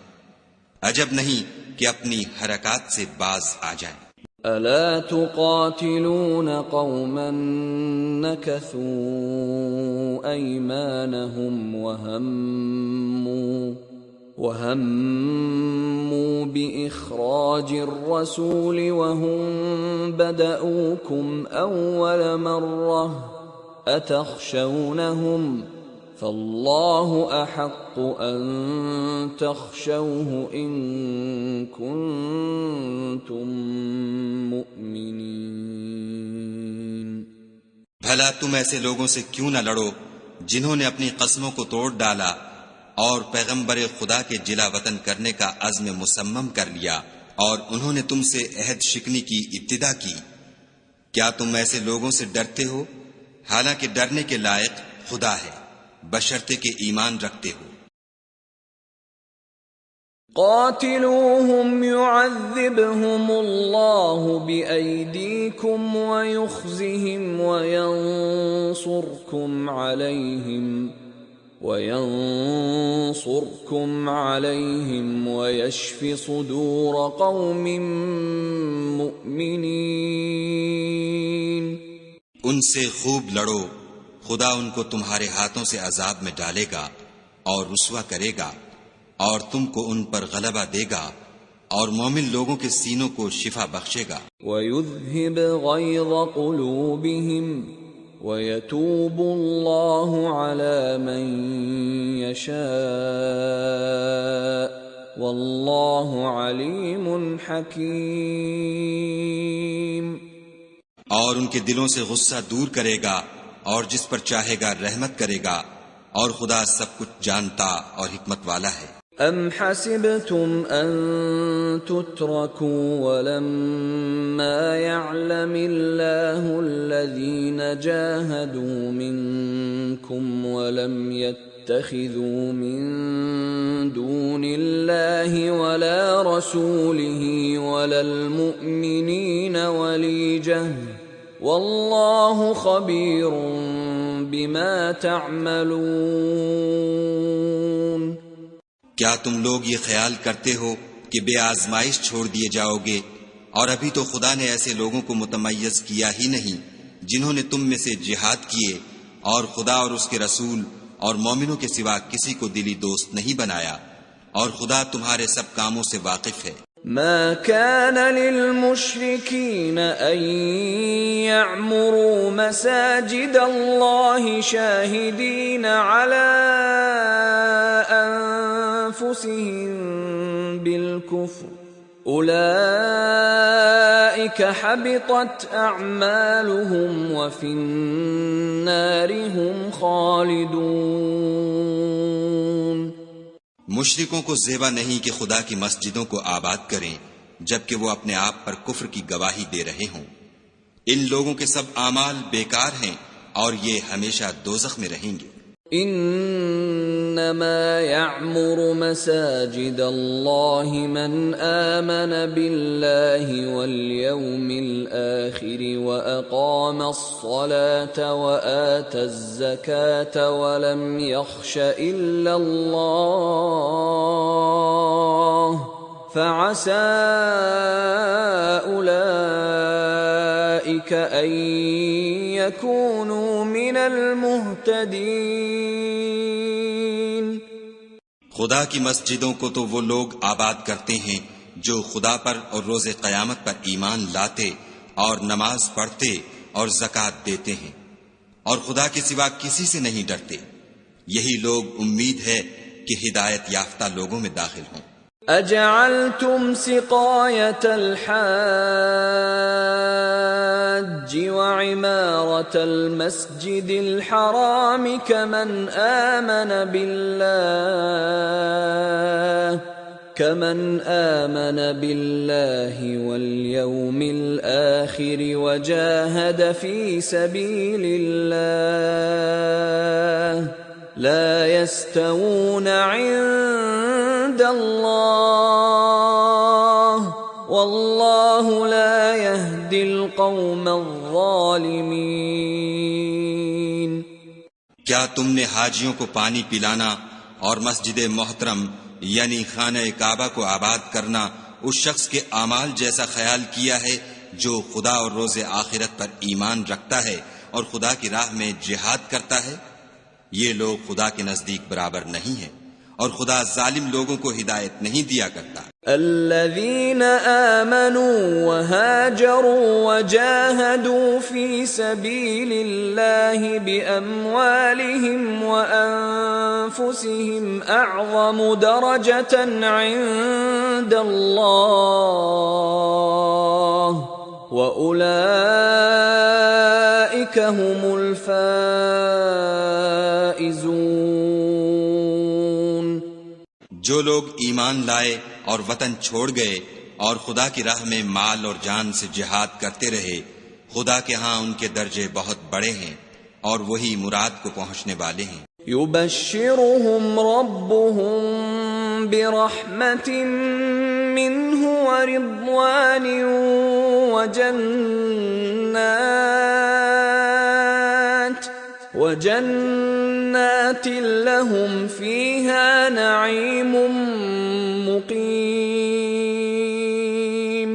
عجب نہیں کہ اپنی حرکات سے باز آ جائیں. ألا تقاتلون قوما نكثوا أيمانهم وَهَمُّوا بِإِخْرَاجِ الرَّسُولِ وَهُمْ بَدَؤُوكُمْ أَوَّلَ مَرَّةٍ أَتَخْشَوْنَهُمْ فَاللَّهُ أَحَقُّ أَن تَخْشَوْهُ إِن كُنتُم مُّؤْمِنِينَ۔ بھلا تم ایسے لوگوں سے کیوں نہ لڑو جنہوں نے اپنی قسموں کو توڑ ڈالا اور پیغمبر خدا کے جلا وطن کرنے کا عزم مصمم کر لیا، اور انہوں نے تم سے عہد شکنی کی ابتدا کی۔ کیا تم ایسے لوگوں سے ڈرتے ہو؟ حالانکہ ڈرنے کے لائق خدا ہے، بشرطے کہ ایمان رکھتے ہو۔ قاتلوهم يعذبهم الله بأيديكم ويخزهم وينصركم عليهم ويشف صدور قوم مؤمنين۔ ان سے خوب لڑو، خدا ان کو تمہارے ہاتھوں سے عذاب میں ڈالے گا اور رسوا کرے گا، اور تم کو ان پر غلبہ دے گا، اور مومن لوگوں کے سینوں کو شفا بخشے گا۔ وَيُذْهِبْ غَيْظَ قُلُوبِهِمْ وَيَتُوبُ اللَّهُ عَلَى مَن يَشَاءُ وَاللَّهُ عَلِيمٌ حَكِيمٌ۔ اور ان کے دلوں سے غصہ دور کرے گا، اور جس پر چاہے گا رحمت کرے گا، اور خدا سب کچھ جانتا اور حکمت والا ہے۔ ام حسبتم ان تتركوا ولما يعلم الله الذين جاهدوا منكم ولم يتخذوا من دون الله ولا رسوله ولا المؤمنين وليجة والله خبير بما تعملون۔ کیا تم لوگ یہ خیال کرتے ہو کہ بے آزمائش چھوڑ دیے جاؤ گے؟ اور ابھی تو خدا نے ایسے لوگوں کو متمیز کیا ہی نہیں جنہوں نے تم میں سے جہاد کیے، اور خدا اور اس کے رسول اور مومنوں کے سوا کسی کو دلی دوست نہیں بنایا، اور خدا تمہارے سب کاموں سے واقف ہے۔ ما كان للمشركين أن يعمروا مساجد الله شاهدين على أنفسهم بالكفر أولئك حبطت أعمالهم وفي النار هم خالدون۔ مشرکوں کو زیبا نہیں کہ خدا کی مسجدوں کو آباد کریں جبکہ وہ اپنے آپ پر کفر کی گواہی دے رہے ہوں۔ ان لوگوں کے سب اعمال بیکار ہیں اور یہ ہمیشہ دوزخ میں رہیں گے۔ انما يعمر مساجد الله من آمن بالله واليوم الآخر وأقام الصلاة وآتى الزكاة ولم يخش إلا الله فعسى أولئك أن يكونوا من المهتدين۔ خدا کی مسجدوں کو تو وہ لوگ آباد کرتے ہیں جو خدا پر اور روز قیامت پر ایمان لاتے اور نماز پڑھتے اور زکوٰۃ دیتے ہیں، اور خدا کے سوا کسی سے نہیں ڈرتے۔ یہی لوگ امید ہے کہ ہدایت یافتہ لوگوں میں داخل ہوں۔ اجعلتم سقاية الحاج وعمارة المسجد الحرام كمن آمن بالله واليوم الآخر وجاهد في سبيل الله لا يستوون عند الله والله لا يهدي القوم الظالمين۔ کیا تم نے حاجیوں کو پانی پلانا اور مسجد محترم یعنی خانہ کعبہ کو آباد کرنا اس شخص کے اعمال جیسا خیال کیا ہے جو خدا اور روز آخرت پر ایمان رکھتا ہے اور خدا کی راہ میں جہاد کرتا ہے؟ یہ لوگ خدا کے نزدیک برابر نہیں ہیں، اور خدا ظالم لوگوں کو ہدایت نہیں دیا کرتا۔ الذين آمنوا وهاجروا وجاهدوا في سبيل الله بأموالهم وأنفسهم أعظم درجة عند الله وأولئك هم الفائزون۔ جو لوگ ایمان لائے اور وطن چھوڑ گئے اور خدا کی راہ میں مال اور جان سے جہاد کرتے رہے، خدا کے ہاں ان کے درجے بہت بڑے ہیں اور وہی مراد کو پہنچنے والے ہیں۔ يبشرهم ربهم برحمة منه ورضوان وجنات لهم فيها نعيم مقيم۔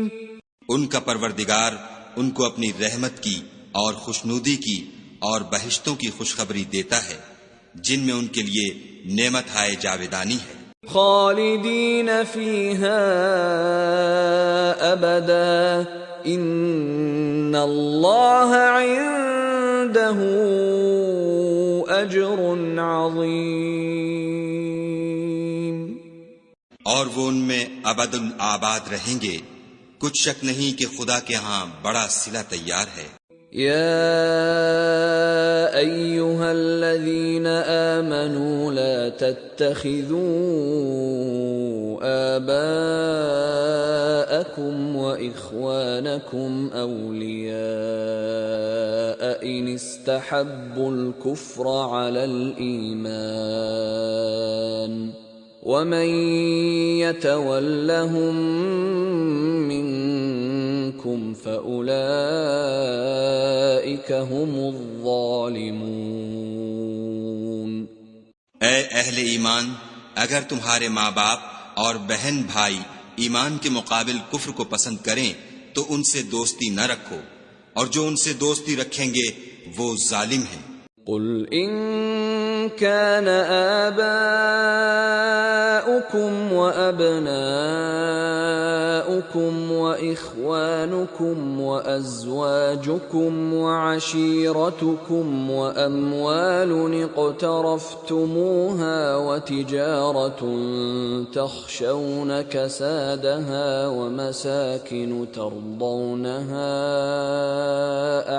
ان کا پروردگار ان کو اپنی رحمت کی اور خوشنودی کی اور بہشتوں کی خوشخبری دیتا ہے جن میں ان کے لیے نعمت ہائے جاویدانی ہے۔ خالدین فیہا ابدا ان اللہ عنده اجر عظیم۔ اور وہ ان میں ابد الآباد رہیں گے، کچھ شک نہیں کہ خدا کے ہاں بڑا صلہ تیار ہے۔ يا أيها الذين آمنوا لا تتخذوا آباءكم وإخوانكم أولياء إن استحبوا الكفر على الإيمان ومن يتولهم منكم فأولئك هم الظالمون۔ اے اہل ایمان، اگر تمہارے ماں باپ اور بہن بھائی ایمان کے مقابل کفر کو پسند کریں تو ان سے دوستی نہ رکھو، اور جو ان سے دوستی رکھیں گے وہ ظالم ہیں۔ قل ان كان آباؤكم وأبناؤكم وإخوانكم وأزواجكم وعشيرتكم وأموال اقترفتموها وتجارة تخشون كسادها ومساكن ترضونها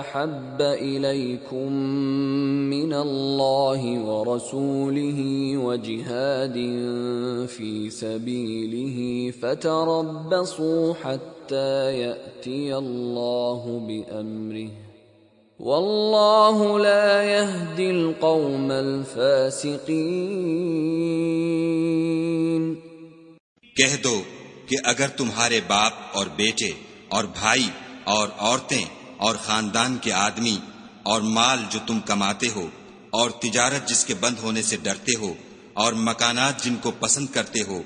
أحب إليكم من الله ورسوله وجهاد في سبيله فتربصوا حتى يأتي الله بأمره والله لا يهدي القوم الفاسقين۔ کہہ دو کہ اگر تمہارے باپ اور بیٹے اور بھائی اور عورتیں اور خاندان کے آدمی اور مال جو تم کماتے ہو اور تجارت جس کے بند ہونے سے ڈرتے ہو اور مکانات جن کو پسند کرتے ہو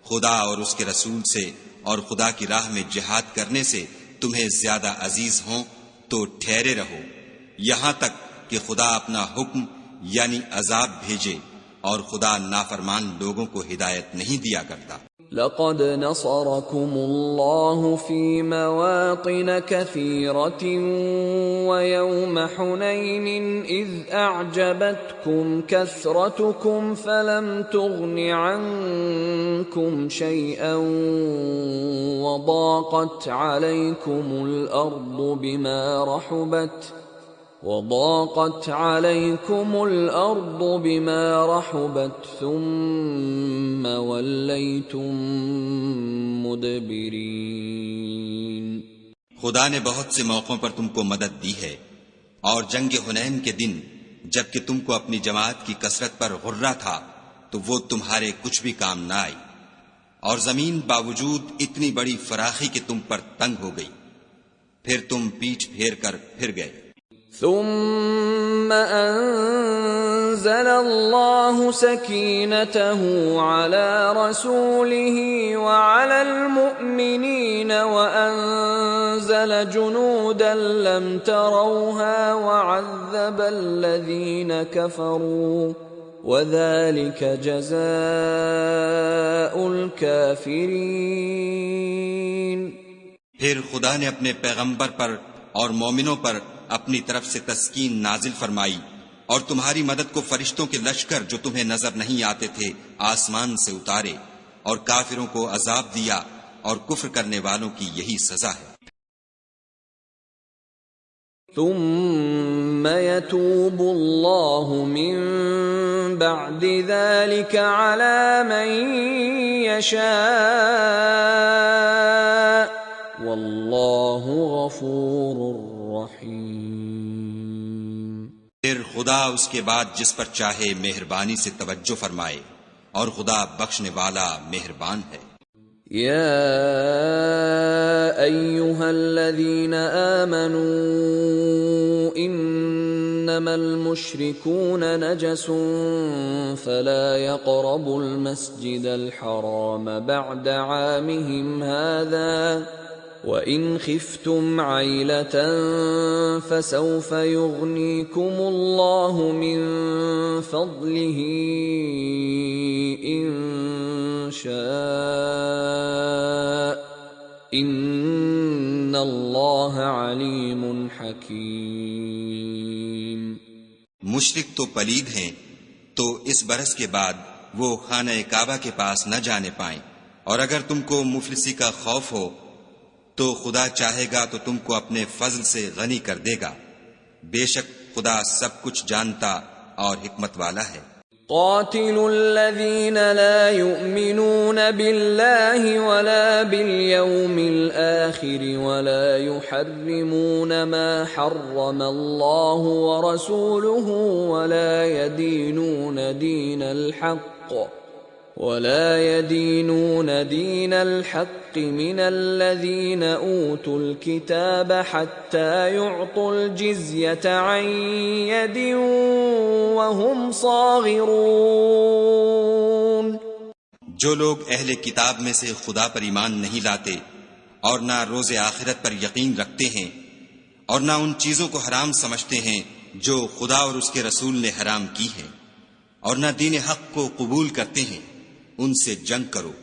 خدا اور اس کے رسول سے اور خدا کی راہ میں جہاد کرنے سے تمہیں زیادہ عزیز ہوں تو ٹھہرے رہو یہاں تک کہ خدا اپنا حکم یعنی عذاب بھیجے، اور خدا نافرمان لوگوں کو ہدایت نہیں دیا کرتا۔ لقد نصركم الله في مواطن كثيرة ويوم حنين إذ أعجبتكم كثرتكم فلم تغن عنكم شيئا وضاقت عليكم الأرض بما رحبت ثم وليتم مدبرين۔ خدا نے بہت سے موقعوں پر تم کو مدد دی ہے، اور جنگ حنین کے دن جبکہ تم کو اپنی جماعت کی کثرت پر غرہ تھا تو وہ تمہارے کچھ بھی کام نہ آئی، اور زمین باوجود اتنی بڑی فراخی کہ تم پر تنگ ہو گئی، پھر تم پیٹھ پھیر کر پھر گئے۔ ثم أنزل الله سكينته على رسوله وعلى المؤمنين وأنزل جنودا لم تروها وعذب الذين كفروا وَذَلِكَ جَزَاءُ الْكَافِرِينَ۔ پھر خدا نے اپنے پیغمبر پر اور مومنوں پر اپنی طرف سے تسکین نازل فرمائی، اور تمہاری مدد کو فرشتوں کے لشکر جو تمہیں نظر نہیں آتے تھے آسمان سے اتارے، اور کافروں کو عذاب دیا، اور کفر کرنے والوں کی یہی سزا ہے۔ ثم يتوب الله من بعد ذلك على من يشاء والله غفور رحيم۔ پھر خدا اس کے بعد جس پر چاہے مہربانی سے توجہ فرمائے، اور خدا بخشنے والا مہربان ہے۔ يا أيها الذين آمنوا إنما المشركون نجس فلا يقربوا المسجد الحرام بعد عامهم هذا وإن خفتم عيلة فسوف يغنيكم الله من فضله إن شاء ان اللہ علیم حکیم۔ مشرک تو پلید ہیں، تو اس برس کے بعد وہ خانہ کعبہ کے پاس نہ جانے پائیں، اور اگر تم کو مفلسی کا خوف ہو تو خدا چاہے گا تو تم کو اپنے فضل سے غنی کر دے گا، بے شک خدا سب کچھ جانتا اور حکمت والا ہے۔ قاتلوا الذين لا يؤمنون بالله ولا باليوم الآخر ولا يحرمون ما حرم الله ورسوله ولا يدينون دين الحق من الذين أوتوا الكتاب حتى يعطوا الجزية عن يد وهم صاغرون۔ جو لوگ اہل کتاب میں سے خدا پر ایمان نہیں لاتے اور نہ روز آخرت پر یقین رکھتے ہیں، اور نہ ان چیزوں کو حرام سمجھتے ہیں جو خدا اور اس کے رسول نے حرام کی ہیں، اور نہ دین حق کو قبول کرتے ہیں، ان سے جنگ کرو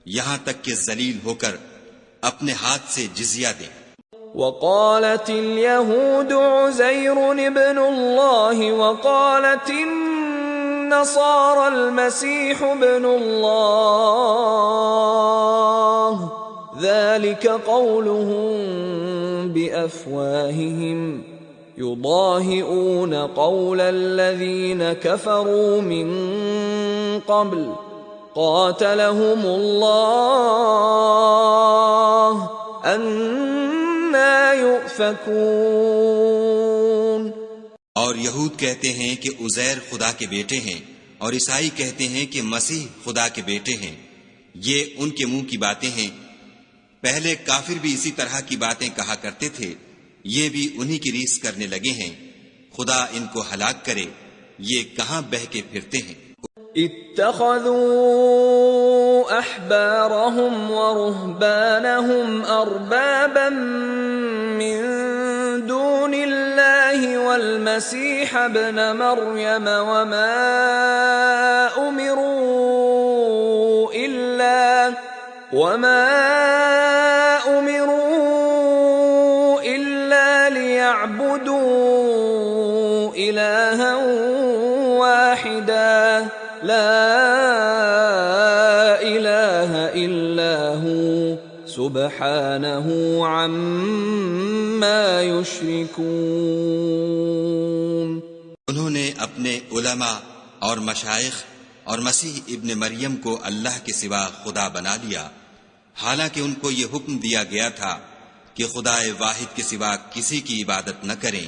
یہاں تک کہ ذلیل ہو کر اپنے ہاتھ سے جزیہ دیں۔ وقالت اليهود عزير ابن الله وقالت النصارى المسيح ابن الله ذلك قولهم بأفواههم يضاهئون قول الذين كفروا من قبل قاتلهم الله أَنَّا يُؤْفَكُونَ۔ اور یہود کہتے ہیں کہ عزیر خدا کے بیٹے ہیں، اور عیسائی کہتے ہیں کہ مسیح خدا کے بیٹے ہیں، یہ ان کے منہ کی باتیں ہیں، پہلے کافر بھی اسی طرح کی باتیں کہا کرتے تھے، یہ بھی انہی کی ریس کرنے لگے ہیں، خدا ان کو ہلاک کرے، یہ کہاں بہہ کے پھرتے ہیں۔ اتخذوا احبارهم ورهبانهم اربابا من دون الله والمسيح ابن مريم وما امروا الا ليعبدوا الها واحدا لا الہ الا هو سبحانہ عما یشرکون۔ انہوں نے اپنے علماء اور مشائخ اور مسیح ابن مریم کو اللہ کے سوا خدا بنا لیا، حالانکہ ان کو یہ حکم دیا گیا تھا کہ خدا واحد کے سوا کسی کی عبادت نہ کریں،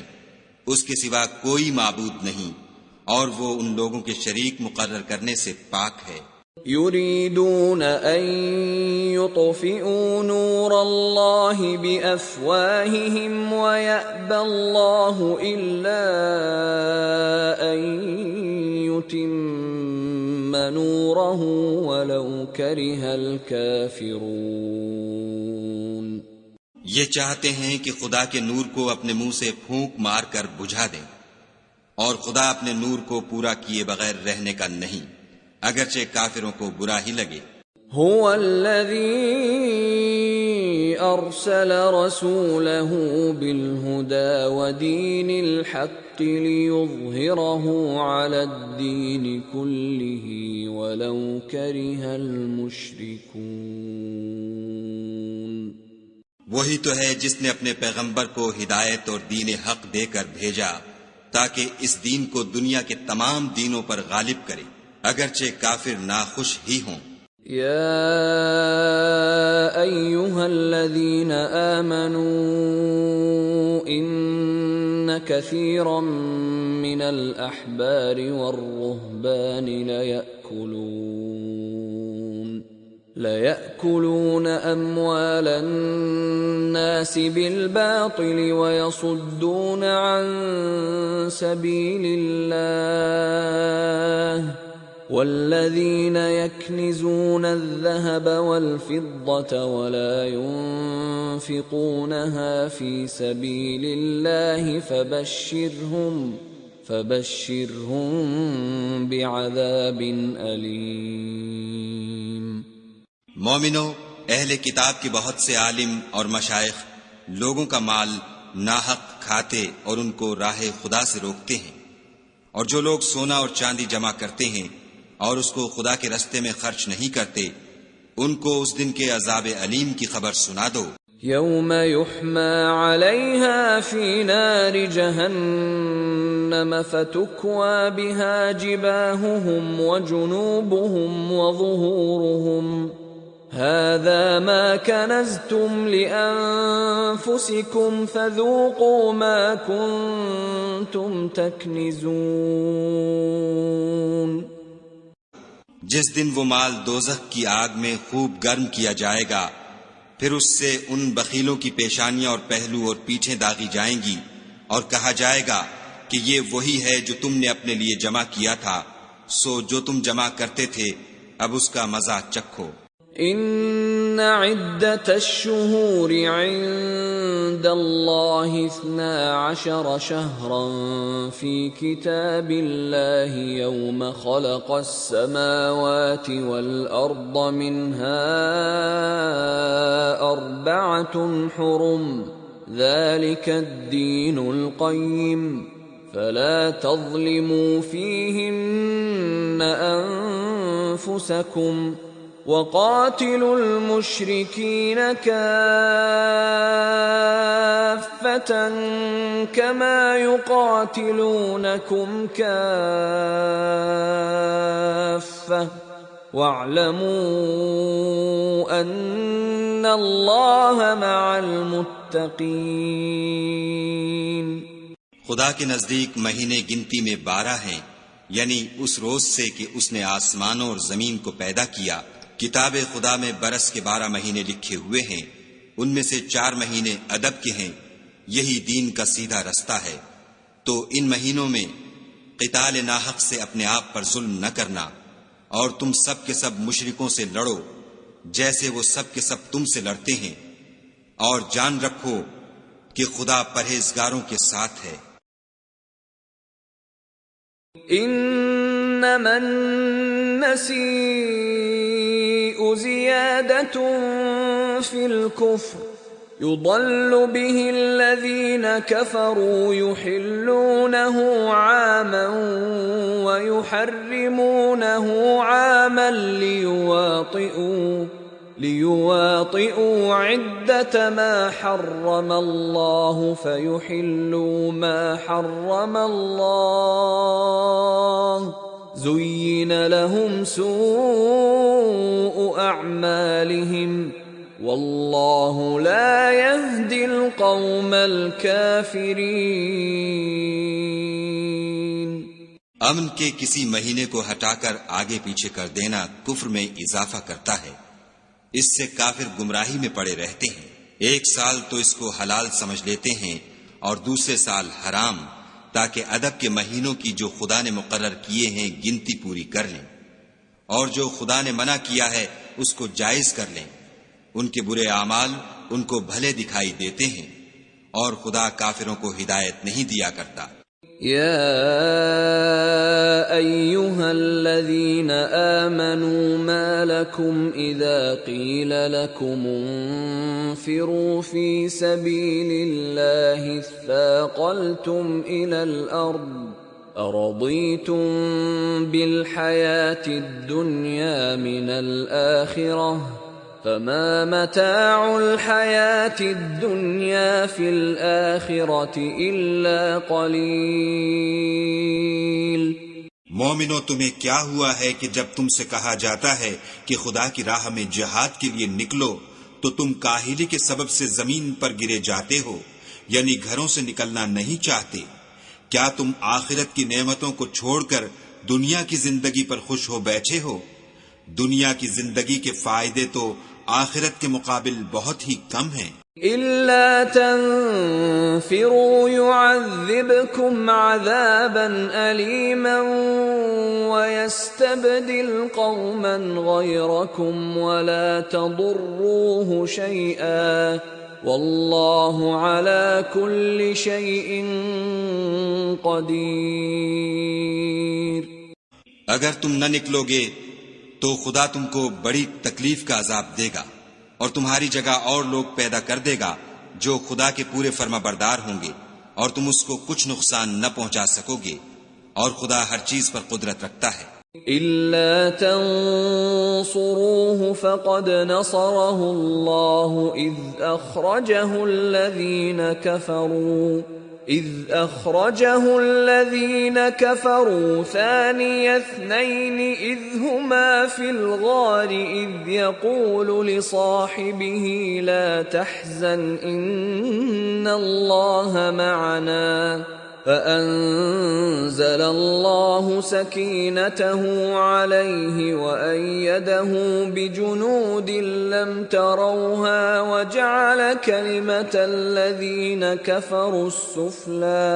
اس کے سوا کوئی معبود نہیں، اور وہ ان لوگوں کے شریک مقرر کرنے سے پاک ہے۔ یریدون ان یطفئوا نور اللہ بافواہہم ویأبی اللہ الا ان یتم نورہ ولو کرہ الکافرون۔ یہ چاہتے ہیں کہ خدا کے نور کو اپنے منہ سے پھونک مار کر بجھا دیں، اور خدا اپنے نور کو پورا کیے بغیر رہنے کا نہیں، اگرچہ کافروں کو برا ہی لگے۔ هو الذي أرسل رسوله بالهدى ودين الحق ليظهره على الدين كله ولو كره المشركون۔ وہی تو ہے جس نے اپنے پیغمبر کو ہدایت اور دین حق دے کر بھیجا تاکہ اس دین کو دنیا کے تمام دینوں پر غالب کرے، اگرچہ کافر ناخوش ہی ہوں۔ يا أيها الذين آمنوا إن كثيرا من الأحبار والرهبان ليأكلون أموال الناس بالباطل ويصدون عن سبيل الله والذين يكنزون الذهب والفضة ولا ينفقونها في سبيل الله فبشرهم بعذاب أليم۔ مومنو، اہل کتاب کے بہت سے عالم اور مشائخ لوگوں کا مال ناحق کھاتے اور ان کو راہ خدا سے روکتے ہیں، اور جو لوگ سونا اور چاندی جمع کرتے ہیں اور اس کو خدا کے رستے میں خرچ نہیں کرتے، ان کو اس دن کے عذاب علیم کی خبر سنا دو۔ یوم یحمى علیہا فی نار جہنم فتکوى بها جباہهم وجنوبهم وظہورهم هذا ما كنزتم لأنفسكم فذوقوا ما كنتم تكنزون۔ جس دن وہ مال دوزخ کی آگ میں خوب گرم کیا جائے گا، پھر اس سے ان بخیلوں کی پیشانیاں اور پہلو اور پیٹھیں داغی جائیں گی، اور کہا جائے گا کہ یہ وہی ہے جو تم نے اپنے لیے جمع کیا تھا، سو جو تم جمع کرتے تھے اب اس کا مزہ چکھو۔ ان عدت الشہور عند اللہ 12 شہرا فی کتاب اللہ یوم خلق السماوات والارض منها 4 حرم ذلك الدین القیم فلا تظلموا فیہن انفسکم وقاتلوا المشركين كافة كما يقاتلونكم كافة واعلموا أن الله مع المتقين۔ خدا کے نزدیک مہینے گنتی میں 12 ہیں، یعنی اس روز سے کہ اس نے آسمانوں اور زمین کو پیدا کیا۔ کتاب خدا میں برس کے 12 مہینے لکھے ہوئے ہیں، ان میں سے 4 مہینے ادب کے ہیں، یہی دین کا سیدھا رستہ ہے۔ تو ان مہینوں میں قتال ناحق سے اپنے آپ پر ظلم نہ کرنا، اور تم سب کے سب مشرکوں سے لڑو جیسے وہ سب کے سب تم سے لڑتے ہیں، اور جان رکھو کہ خدا پرہیزگاروں کے ساتھ ہے۔ انما النسیء زیادة فی الكفر يضل به الذين كفروا يحلونه عاما ويحرمونه عاما ليواطئوا عدة ما حرم الله فيحلوا ما حرم الله زين لهم سوء أعمالهم واللہ لا يهدي القوم الكافرین۔ امن کے کسی مہینے کو ہٹا کر آگے پیچھے کر دینا کفر میں اضافہ کرتا ہے، اس سے کافر گمراہی میں پڑے رہتے ہیں۔ ایک سال تو اس کو حلال سمجھ لیتے ہیں اور دوسرے سال حرام، تاکہ ادب کے مہینوں کی جو خدا نے مقرر کیے ہیں گنتی پوری کر لیں، اور جو خدا نے منع کیا ہے اس کو جائز کر لیں۔ ان کے برے اعمال ان کو بھلے دکھائی دیتے ہیں، اور خدا کافروں کو ہدایت نہیں دیا کرتا۔ يا أيها الذين آمنوا ما لكم إذا قيل لكم انفروا في سبيل الله اثاقلتم إلى الأرض أرضيتم بالحياة الدنيا من الآخرة فما متاع الحياة الدنيا في الآخرة إلا قليل۔ مومنو، تمہیں کیا ہوا ہے کہ جب تم سے کہا جاتا ہے کہ خدا کی راہ میں جہاد کے لیے نکلو تو تم کاہلی کے سبب سے زمین پر گرے جاتے ہو، یعنی گھروں سے نکلنا نہیں چاہتے؟ کیا تم آخرت کی نعمتوں کو چھوڑ کر دنیا کی زندگی پر خوش ہو بیٹھے ہو؟ دنیا کی زندگی کے فائدے تو آخرت کے مقابل بہت ہی کم ہیں۔ إِلَّا تَنفِرُوا يُعَذِّبْكُمْ عَذَابًا أَلِيمًا وَيَسْتَبْدِلْ قَوْمًا غَيْرَكُمْ وَلَا تَضُرُّوهُ شَيْئًا وَاللَّهُ عَلَى كُلِّ شَيْءٍ قَدِيرٌ۔ اگر تم نہ نکلو گے تو خدا تم کو بڑی تکلیف کا عذاب دے گا اور تمہاری جگہ اور لوگ پیدا کر دے گا جو خدا کے پورے فرما بردار ہوں گے، اور تم اس کو کچھ نقصان نہ پہنچا سکو گے، اور خدا ہر چیز پر قدرت رکھتا ہے۔ إِلَّا تَنصُرُوهُ فَقَدْ نَصَرَهُ اللَّهُ إِذْ أَخْرَجَهُ الَّذِينَ كَفَرُوا ثَانِيَ اثْنَيْنِ إِذْ هُمَا فِي الْغَارِ إِذْ يَقُولُ لِصَاحِبِهِ لَا تَحْزَنْ إِنَّ اللَّهَ مَعَنَا فَأَنزَلَ اللَّهُ سَكِينَتَهُ عَلَيْهِ وَأَيَّدَهُ بِجُنُودٍ لَّمْ تَرَوْهَا وَجَعَلَ كَلِمَةَ الَّذِينَ كَفَرُوا السُّفْلَى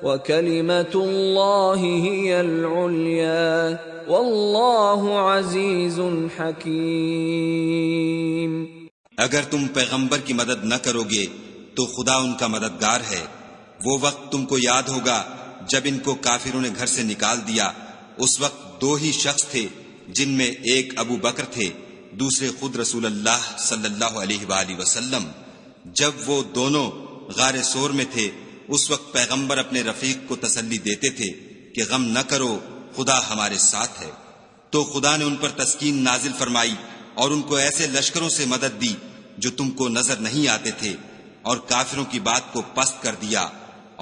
وَكَلِمَةُ اللَّهِ هِيَ الْعُلْيَا وَاللَّهُ عَزِيزٌ حَكِيمٌ۔ اگر تم پیغمبر کی مدد نہ کرو گے تو خدا ان کا مددگار ہے۔ وہ وقت تم کو یاد ہوگا جب ان کو کافروں نے گھر سے نکال دیا، اس وقت دو ہی شخص تھے، جن میں ایک ابو بکر تھے، دوسرے خود رسول اللہ صلی اللہ علیہ وآلہ وسلم۔ جب وہ دونوں غار سور میں تھے، اس وقت پیغمبر اپنے رفیق کو تسلی دیتے تھے کہ غم نہ کرو، خدا ہمارے ساتھ ہے۔ تو خدا نے ان پر تسکین نازل فرمائی اور ان کو ایسے لشکروں سے مدد دی جو تم کو نظر نہیں آتے تھے، اور کافروں کی بات کو پست کر دیا،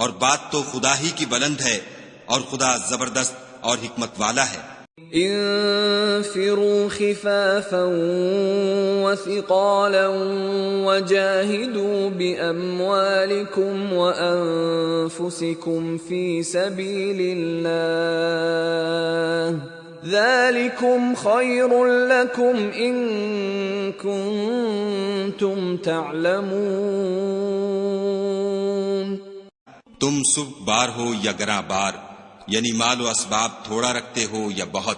اور بات تو خدا ہی کی بلند ہے، اور خدا زبردست اور حکمت والا ہے۔ انفروا خفافا وثقالا وجاهدوا بأموالكم وأنفسكم في سبيل الله ذلكم خير لكم إن كنتم تعلمون۔ تم سب بار ہو یا گراں بار، یعنی مال و اسباب تھوڑا رکھتے ہو یا بہت،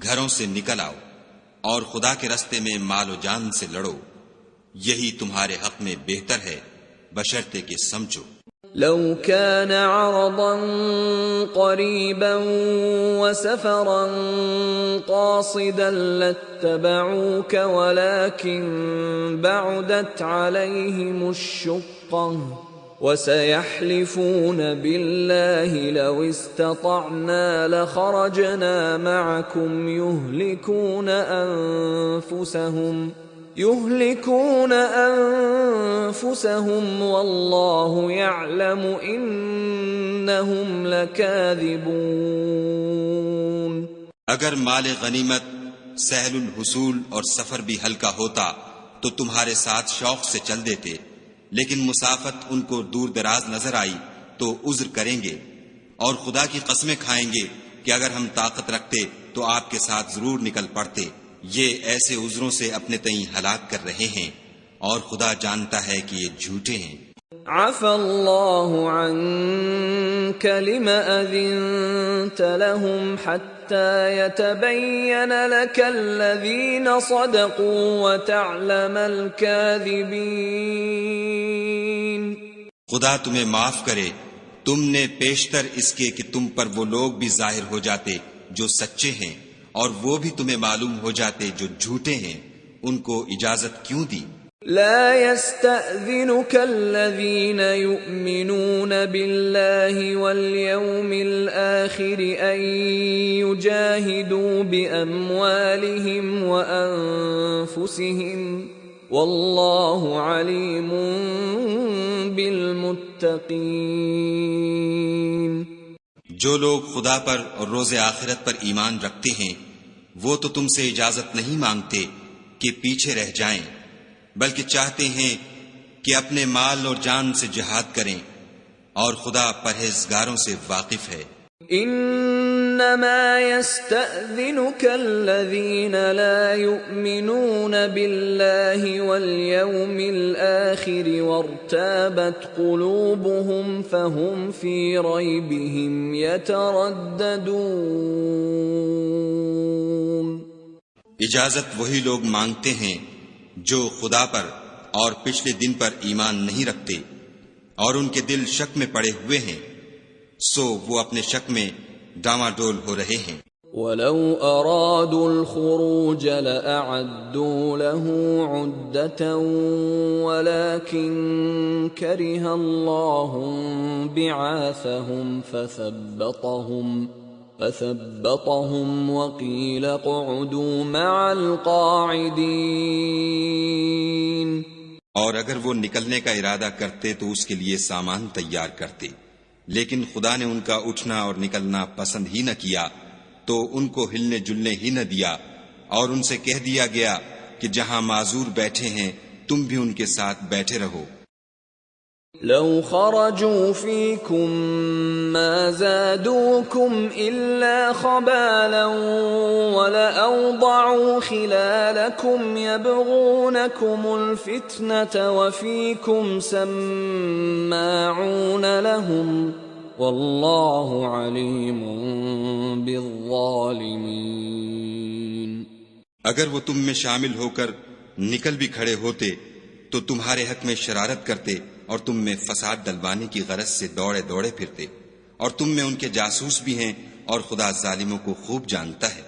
گھروں سے نکل آؤ اور خدا کے راستے میں مال و جان سے لڑو، یہی تمہارے حق میں بہتر ہے، بشرطے کہ سمجھو۔ لو كان عرضا قريبا وسفرا قاصدا لاتبعوك ولكن بعدت عليهم الشقة وسيحلفون بالله لو استطعنا لخرجنا معكم يهلكون أنفسهم والله يعلم إنهم لكاذبون۔ اگر مال غنیمت سہل الحصول اور سفر بھی ہلکا ہوتا تو تمہارے ساتھ شوق سے چل دیتے، لیکن مسافت ان کو دور دراز نظر آئی تو عذر کریں گے، اور خدا کی قسمیں کھائیں گے کہ اگر ہم طاقت رکھتے تو آپ کے ساتھ ضرور نکل پڑتے۔ یہ ایسے عذروں سے اپنے تئیں ہلاک کر رہے ہیں، اور خدا جانتا ہے کہ یہ جھوٹے ہیں۔ عفى الله عنك لما أذنت لهم حتى يتبين لك الذين صدقوا وتعلم الكاذبين۔ خدا تمہیں معاف کرے، تم نے پیشتر اس کے کہ تم پر وہ لوگ بھی ظاہر ہو جاتے جو سچے ہیں، اور وہ بھی تمہیں معلوم ہو جاتے جو جھوٹے ہیں، ان کو اجازت کیوں دی؟ لا يستأذنك الذين يؤمنون بالله واليوم الآخر أن يجاهدوا بأموالهم وأنفسهم والله عليم بالمتقين۔ جو لوگ خدا پر اور روز آخرت پر ایمان رکھتے ہیں وہ تو تم سے اجازت نہیں مانگتے کہ پیچھے رہ جائیں، بلکہ چاہتے ہیں کہ اپنے مال اور جان سے جہاد کریں، اور خدا پرہیزگاروں سے واقف ہے۔ انما يستأذنك الذين لا يؤمنون بالله واليوم الآخر وارتابت قلوبهم فهم في ريبهم يترددون۔ اجازت وہی لوگ مانگتے ہیں جو خدا پر اور پچھلے دن پر ایمان نہیں رکھتے اور ان کے دل شک میں پڑے ہوئے ہیں، سو وہ اپنے شک میں ڈاماڈول ہو رہے ہیں۔ وَلَوْ أَرَادُوا الْخُرُوجَ لَأَعَدُّوا لَهُ عُدَّةً وَلَكِنْ كَرِهَ اللَّهُ بِعَاثَهُمْ فَثَبَّطَهُمْ وَقِيلَ اقْعُدُوا مَعَ الْقَاعِدِينَ۔ اور اگر وہ نکلنے کا ارادہ کرتے تو اس کے لیے سامان تیار کرتے، لیکن خدا نے ان کا اٹھنا اور نکلنا پسند ہی نہ کیا، تو ان کو ہلنے جلنے ہی نہ دیا، اور ان سے کہہ دیا گیا کہ جہاں معذور بیٹھے ہیں تم بھی ان کے ساتھ بیٹھے رہو۔ لو خرجوا فيكم ما زادوكم إلا خبالا ولأوضعوا خلالكم يبغونكم الفتنة وفيكم سماعون لهم والله عليم بالظالمين۔ اگر وہ تم میں شامل ہو کر نکل بھی کھڑے ہوتے تو تمہارے حق میں شرارت کرتے اور تم میں فساد ڈلوانے کی غرض سے دوڑے دوڑے پھرتے، اور تم میں ان کے جاسوس بھی ہیں، اور خدا ظالموں کو خوب جانتا ہے۔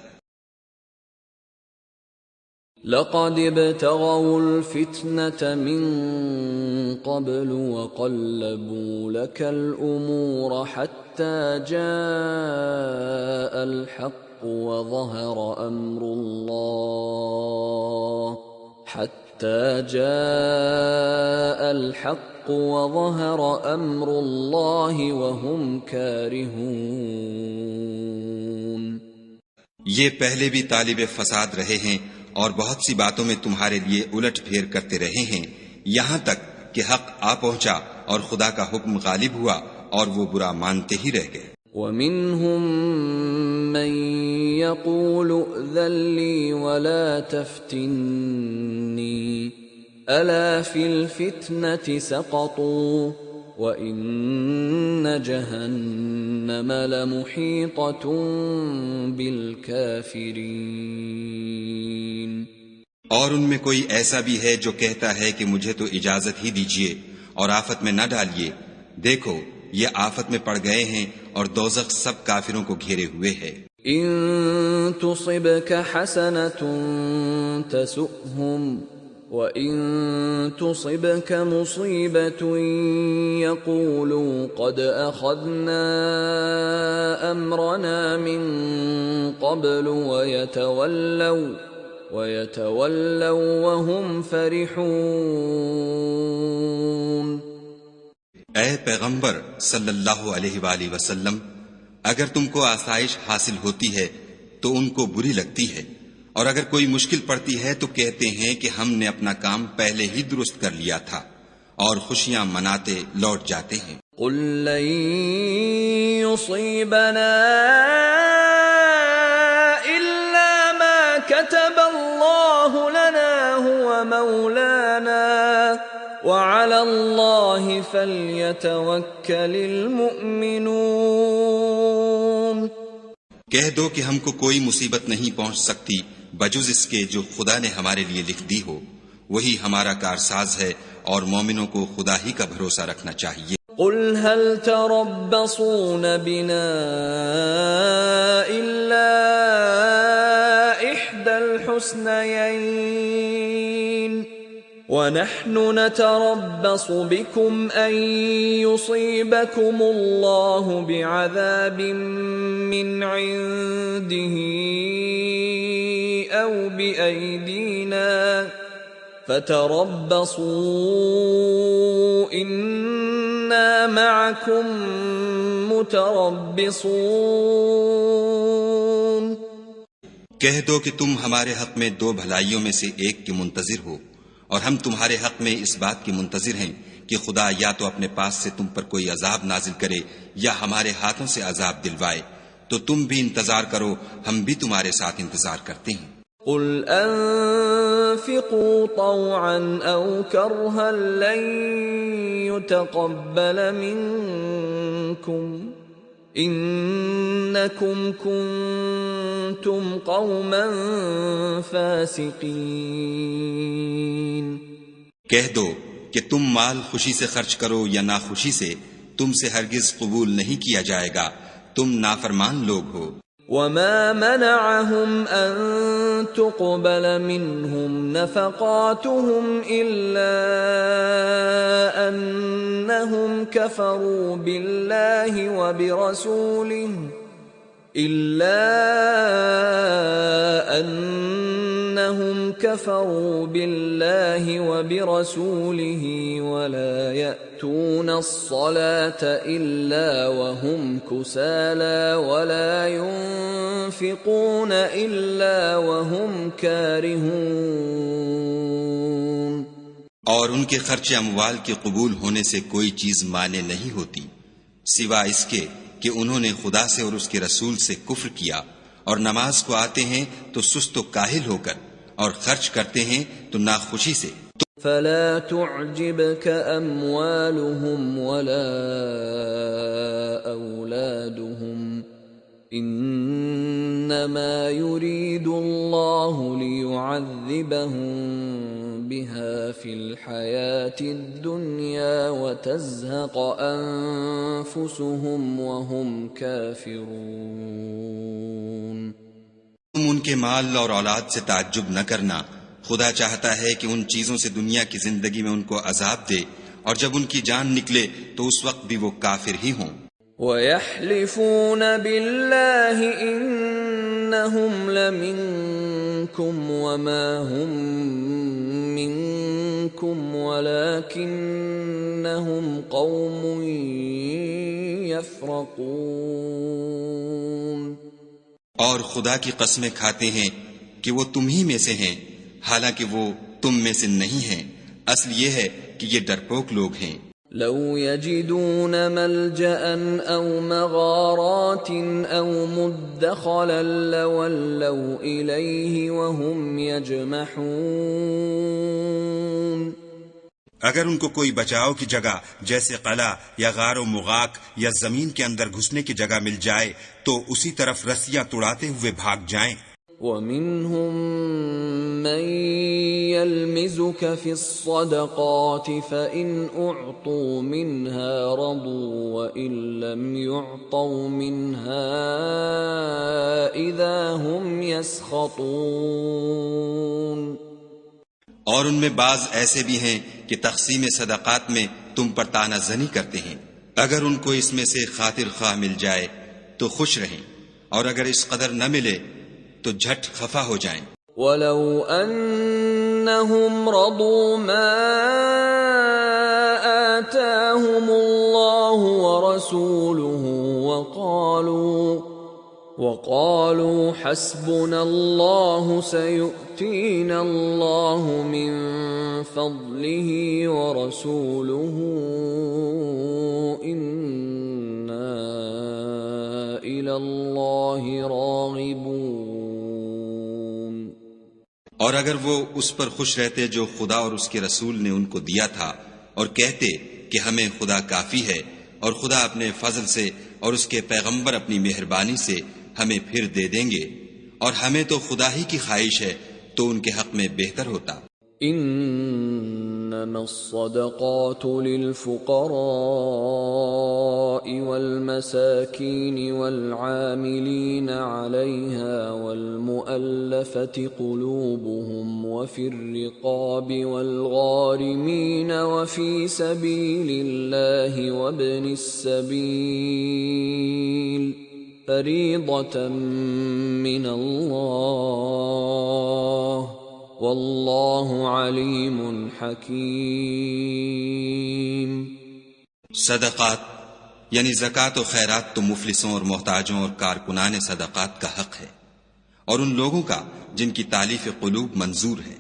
لقد ابتغوا الفتنة من قبل وقلبوا لك الأمور حتى جاء الحق وظهر أمر الله وهم كارهون۔ یہ پہلے بھی طالب فساد رہے ہیں اور بہت سی باتوں میں تمہارے لیے الٹ پھیر کرتے رہے ہیں، یہاں تک کہ حق آ پہنچا اور خدا کا حکم غالب ہوا اور وہ برا مانتے ہی رہ گئے۔ وَمِنْهُمْ مَنْ يَقُولُ ائْذَنْ لِي وَلَا تَفْتِنِّي أَلَا فِي الْفِتْنَةِ سَقَطُوا وَإِنَّ جَهَنَّمَ لَمُحِيطَةٌ بِالْكَافِرِينَ۔ اور ان میں کوئی ایسا بھی ہے جو کہتا ہے کہ مجھے تو اجازت ہی دیجیے اور آفت میں نہ ڈالیے، دیکھو یہ آفت میں پڑ گئے ہیں اور دوزخ سب کافروں کو گھیرے ہوئے ہے۔ ان تصبك حسنة تسؤهم وَإِن تُصِبْكَ مُصِيبَةٌ يَقُولُوا قَدْ أَخَذْنَا أَمْرَنَا مِنْ قَبْلُ وَيَتَوَلَّوْا وَهُمْ فَرِحُونَ۔ اے پیغمبر صلی اللہ علیہ وآلہ وسلم، اگر تم کو آسائش حاصل ہوتی ہے تو ان کو بری لگتی ہے، اور اگر کوئی مشکل پڑتی ہے تو کہتے ہیں کہ ہم نے اپنا کام پہلے ہی درست کر لیا تھا، اور خوشیاں مناتے لوٹ جاتے ہیں۔ قُل لَّن يُصِيبَنَا إِلَّا مَا كَتَبَ اللَّهُ لَنَا هُوَ مَوْلَانَا وَعَلَى اللَّهِ فَلْيَتَوَكَّلِ الْمُؤْمِنُونَ۔ کہہ دو کہ ہم کو کوئی مصیبت نہیں پہنچ سکتی بجز اس کے جو خدا نے ہمارے لیے لکھ دی ہو، وہی ہمارا کارساز ہے، اور مومنوں کو خدا ہی کا بھروسہ رکھنا چاہیے۔ قل هل تربصون بنا إلا إحدى الحسنيين ونحن نتربص بكم أن يصيبكم الله بعذاب من عنده أو بأيدينا فتربصوا إنا معكم متربصون۔ کہہ دو کہ تم ہمارے حق میں دو بھلائیوں میں سے ایک کے منتظر ہو، اور ہم تمہارے حق میں اس بات کے منتظر ہیں کہ خدا یا تو اپنے پاس سے تم پر کوئی عذاب نازل کرے یا ہمارے ہاتھوں سے عذاب دلوائے، تو تم بھی انتظار کرو، ہم بھی تمہارے ساتھ انتظار کرتے ہیں۔ قل انفقوا طوعا او کرها لن يتقبل منكم انکم کنتم قوما فاسقین۔ کہہ دو کہ تم مال خوشی سے خرچ کرو یا ناخوشی سے، تم سے ہرگز قبول نہیں کیا جائے گا، تم نافرمان لوگ ہو۔ وما منعهم أن تقبل منهم نفقاتهم إلا أنهم كفروا بالله وبرسوله ولا يأتون الصلاة إلا وهم كسالى ولا ينفقون إلا وهم كارهون۔ اور ان کے خرچ اموال کے قبول ہونے سے کوئی چیز مانے نہیں ہوتی سوا اس کے کہ انہوں نے خدا سے اور اس کے رسول سے کفر کیا، اور نماز کو آتے ہیں تو سست و کاہل ہو کر، اور خرچ کرتے ہیں تو ناخوشی سے۔ فلا تعجبك أموالهم ولا أولادهم إنما يريد الله ليعذبهم بها في الحياة الدنيا وتزهق أنفسهم وهم كافرون۔ تم ان کے مال اور اولاد سے تعجب نہ کرنا، خدا چاہتا ہے کہ ان چیزوں سے دنیا کی زندگی میں ان کو عذاب دے، اور جب ان کی جان نکلے تو اس وقت بھی وہ کافر ہی ہوں۔ وَيَحْلِفُونَ بِاللَّهِ إِنَّهُمْ لَمِنكُمْ وَمَا هُمْ مِنكُمْ وَلَكِنَّهُمْ قَوْمٌ يَفْرَقُونَ۔ اور خدا کی قسمیں کھاتے ہیں کہ وہ تم ہی میں سے ہیں، حالانکہ وہ تم میں سے نہیں ہیں، اصل یہ ہے کہ یہ ڈرپوک لوگ ہیں۔ لو يجدون ملجأ او مغارات او مدخلا لولوا الیہ وهم یجمحون۔ اگر ان کو کوئی بچاؤ کی جگہ جیسے قلعہ یا غار و مغاک یا زمین کے اندر گھسنے کی جگہ مل جائے تو اسی طرف رسیاں توڑاتے ہوئے بھاگ جائیں۔ وَمِنْهُمْ مَنْ يَلْمِزُكَ فِي الصَّدَقَاتِ فَإِنْ أُعْطُوا مِنْهَا رَضُوا وَإِنْ لَمْ يُعْطَوْا مِنْهَا إِذَا هُمْ يَسْخَطُونَ۔ اور ان میں بعض ایسے بھی ہیں کہ تقسیم صدقات میں تم پر طعنہ زنی کرتے ہیں، اگر ان کو اس میں سے خاطر خواہ مل جائے تو خوش رہیں، اور اگر اس قدر نہ ملے تو جھٹ خفا ہو جائیں۔ وَلَوْ أَنَّهُمْ رَضُوا مَا آتَاهُمُ اللَّهُ وَرَسُولُهُ وَقَالُوا حَسْبُنَا اللَّهُ سَيُؤْتِينَا اللَّهُ مِنْ فَضْلِهِ وَرَسُولُهُ إِنَّا إِلَى اللَّهِ رَاغِبُونَ۔ اور اگر وہ اس پر خوش رہتے جو خدا اور اس کے رسول نے ان کو دیا تھا، اور کہتے کہ ہمیں خدا کافی ہے، اور خدا اپنے فضل سے اور اس کے پیغمبر اپنی مہربانی سے ہمیں پھر دے دیں گے، اور ہمیں تو خدا ہی کی خواہش ہے، تو ان کے حق میں بہتر ہوتا۔ ان إنما الصدقات للفقراء والمساكين والعاملين عليها والمؤلفة قلوبهم وفي الرقاب والغارمين وفي سبيل الله وابن السبيل فريضة من الله واللہ علیم حکیم۔ صدقات یعنی زکوٰۃ و خیرات تو مفلسوں اور محتاجوں اور کارکنان صدقات کا حق ہے، اور ان لوگوں کا جن کی تالیف قلوب منظور ہے،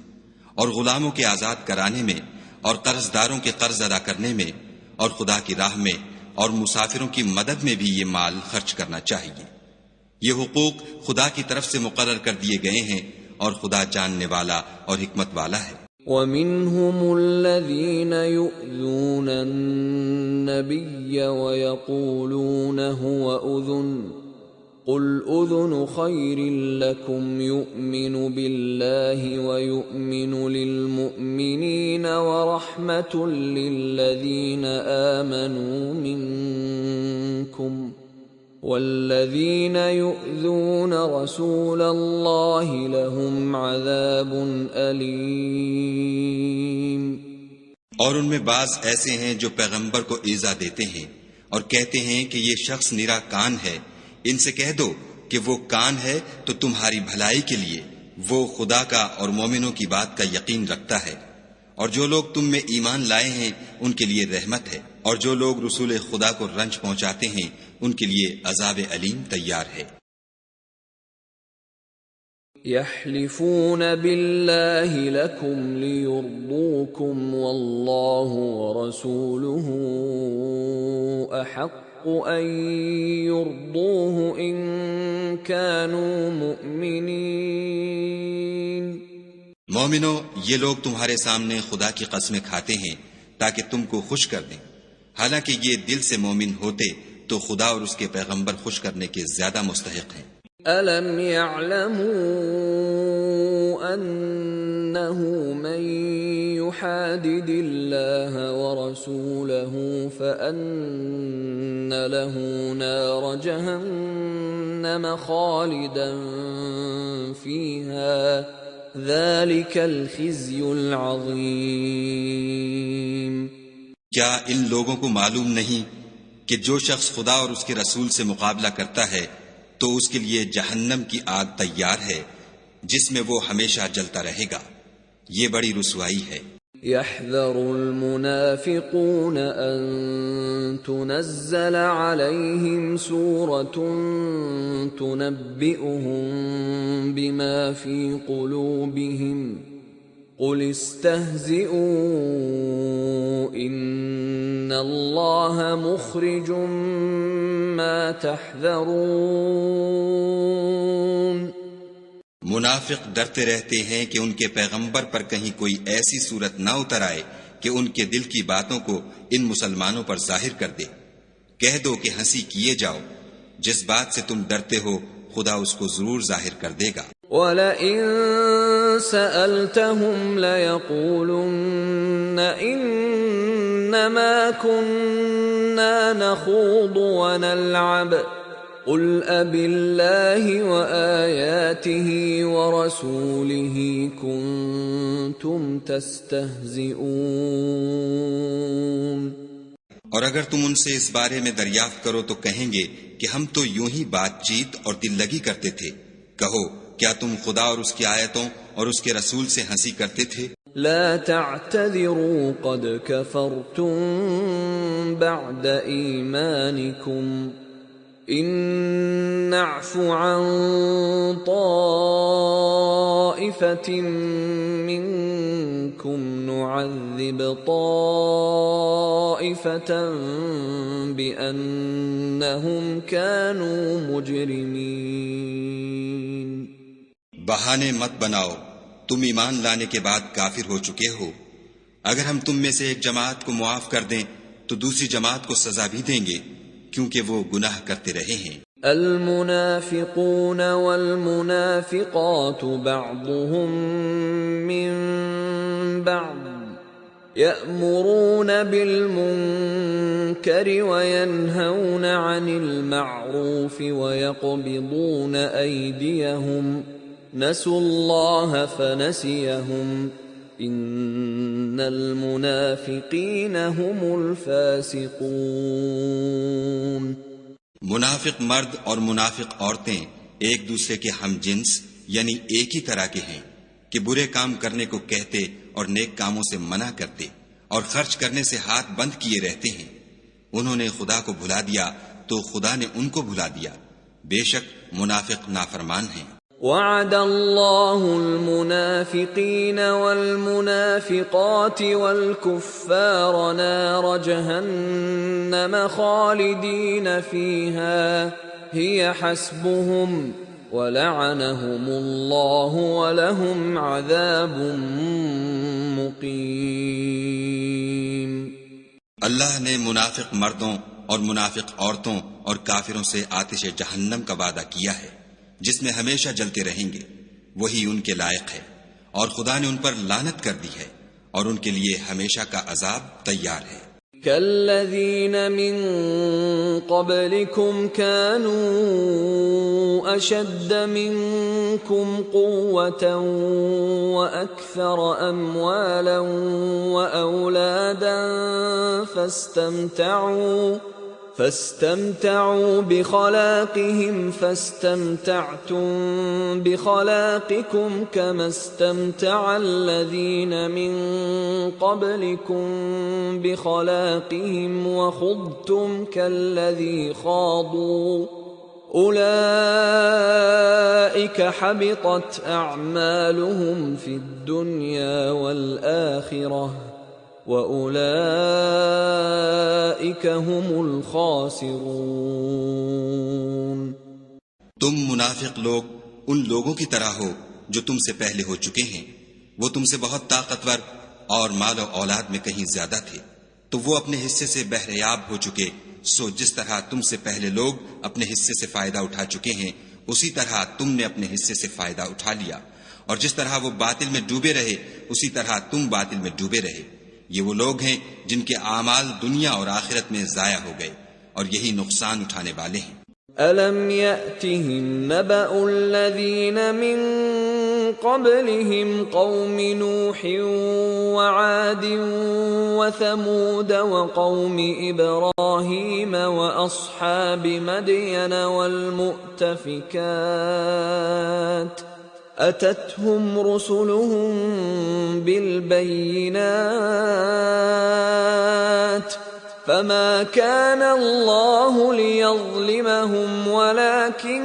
اور غلاموں کے آزاد کرانے میں، اور قرض داروں کے قرض ادا کرنے میں، اور خدا کی راہ میں اور مسافروں کی مدد میں بھی یہ مال خرچ کرنا چاہیے۔ یہ حقوق خدا کی طرف سے مقرر کر دیے گئے ہیں، اور خدا جاننے والا اور حکمت والا ہے۔ وَمِنْهُمُ الَّذِينَ يُؤْذُونَ النَّبِيَّ وَيَقُولُونَ هُوَ أُذُنٌ قُلْ أُذُنُ خَيْرٍ لَكُمْ يُؤْمِنُ بِاللَّهِ وَيُؤْمِنُ لِلْمُؤْمِنِينَ وَرَحْمَةٌ لِلَّذِينَ آمَنُوا مِنْكُمْ والذین یؤذون رسول اللہ لہم عذاب علیم۔ اور ان میں بعض ایسے ہیں جو پیغمبر کو ایذا دیتے ہیں اور کہتے ہیں کہ یہ شخص نرا کان ہے۔ ان سے کہہ دو کہ وہ کان ہے تو تمہاری بھلائی کے لیے، وہ خدا کا اور مومنوں کی بات کا یقین رکھتا ہے، اور جو لوگ تم میں ایمان لائے ہیں ان کے لیے رحمت ہے، اور جو لوگ رسول خدا کو رنج پہنچاتے ہیں ان کے لیے عذاب علیم تیار ہے۔ یحلفون باللہ لکم لیرضوکم واللہ ورسولہ احق ان یرضوہ ان كانوا مؤمنین۔ مومنو، یہ لوگ تمہارے سامنے خدا کی قسمیں کھاتے ہیں تاکہ تم کو خوش کر دیں، حالانکہ یہ دل سے مومن ہوتے تو خدا اور اس کے پیغمبر خوش کرنے کے زیادہ مستحق ہیں۔ أَلَمْ يَعْلَمُوا أَنَّهُ مَن يُحَادِدِ اللَّهَ وَرَسُولَهُ فَأَنَّ لَهُ نَارَ جَهَنَّمَ خَالِدًا فِيهَا ذَلِكَ الْخِزْيُ الْعَظِيمُ۔ کیا ان لوگوں کو معلوم نہیں کہ جو شخص خدا اور اس کے رسول سے مقابلہ کرتا ہے تو اس کے لیے جہنم کی آگ تیار ہے جس میں وہ ہمیشہ جلتا رہے گا، یہ بڑی رسوائی ہے۔ يحذر المنافقون أن تنزل عليهم سورة تنبئهم بما في قلوبهم قل استهزئوا إن الله مخرج ما تحذرون۔ منافق ڈرتے رہتے ہیں کہ ان کے پیغمبر پر کہیں کوئی ایسی صورت نہ اتر آئے کہ ان کے دل کی باتوں کو ان مسلمانوں پر ظاہر کر دے۔ کہہ دو کہ ہنسی کیے جاؤ، جس بات سے تم ڈرتے ہو خدا اس کو ضرور ظاہر کر دے گا۔ وَلَئِن سَأَلْتَهُمْ لَيَقُولُنَّ إِنَّمَا كُنَّا نَخُوضُ وَنَلْعَبُ قُلْ أَبِاللَّهِ وَآيَاتِهِ وَرَسُولِهِ كُنتُمْ تَسْتَهْزِئُونَ۔ اور اگر تم ان سے اس بارے میں دریافت کرو تو کہیں گے کہ ہم تو یوں ہی بات چیت اور دل لگی کرتے تھے۔ کہو کیا تم خدا اور اس کی آیتوں اور اس کے رسول سے ہنسی کرتے تھے؟ لا تعتذروا قد كفرتم بعد ایمانکم ان نعف عن طائفة منكم نعذب طائفة بأنهم كانوا مجرمين۔ بہانے مت بناؤ، تم ایمان لانے کے بعد کافر ہو چکے ہو۔ اگر ہم تم میں سے ایک جماعت کو معاف کر دیں تو دوسری جماعت کو سزا بھی دیں گے کیونکہ وہ گناہ کرتے رہے ہیں۔ المنافقون والمنافقات بعضهم من بعض يأمرون بالمنكر وينهون عن المعروف ويقبضون أيديهم نسوا الله فنسيهم إن المنافقين هم الفاسقون۔ منافق مرد اور منافق عورتیں ایک دوسرے کے ہم جنس یعنی ایک ہی طرح کے ہیں کہ برے کام کرنے کو کہتے اور نیک کاموں سے منع کرتے اور خرچ کرنے سے ہاتھ بند کیے رہتے ہیں۔ انہوں نے خدا کو بھلا دیا تو خدا نے ان کو بھلا دیا، بے شک منافق نافرمان ہیں۔ وعد اللہ المنافقین والمنافقات والکفار نار جہنم خالدین فیہا ہی حسبهم وَلَعَنَهُمُ اللَّهُ وَلَهُمْ عَذَابٌ مُقِيمٌ۔ اللہ نے منافق مردوں اور منافق عورتوں اور کافروں سے آتش جہنم کا وعدہ کیا ہے جس میں ہمیشہ جلتے رہیں گے، وہی ان کے لائق ہے، اور خدا نے ان پر لعنت کر دی ہے اور ان کے لیے ہمیشہ کا عذاب تیار ہے۔ كالذين من قبلكم كانوا أشد منكم قوة وأكثر أموالا وأولادا فاستمتعوا بخلاقهم فاستمتعتم بخلاقكم كما استمتع الذين من قبلكم بخلاقهم وخضتم كالذي خاضوا أولئك حبطت أعمالهم في الدنيا والآخرة وَأُولَئِكَ هُمُ الْخَاسِرُونَ۔ تم منافق لوگ ان لوگوں کی طرح ہو جو تم سے پہلے ہو چکے ہیں، وہ تم سے بہت طاقتور اور مال و اولاد میں کہیں زیادہ تھے، تو وہ اپنے حصے سے بہریاب ہو چکے، سو جس طرح تم سے پہلے لوگ اپنے حصے سے فائدہ اٹھا چکے ہیں اسی طرح تم نے اپنے حصے سے فائدہ اٹھا لیا، اور جس طرح وہ باطل میں ڈوبے رہے اسی طرح تم باطل میں ڈوبے رہے۔ یہ وہ لوگ ہیں جن کے اعمال دنیا اور آخرت میں ضائع ہو گئے، اور یہی نقصان اٹھانے والے ہیں۔ أَلَمْ يَأْتِهِمْ نَبَأُ الَّذِينَ مِن قَبْلِهِمْ قَوْمِ نُوحٍ وَعَادٍ وَثَمُودَ وَقَوْمِ إِبْرَاهِيمَ وَأَصْحَابِ مَدْيَنَ وَالْمُؤْتَفِكَاتِ أَتَتْهُمْ رُسُلُهُم بِالْبَيِّنَاتِ فَمَا كَانَ اللَّهُ لِيَظْلِمَهُمْ وَلَكِنْ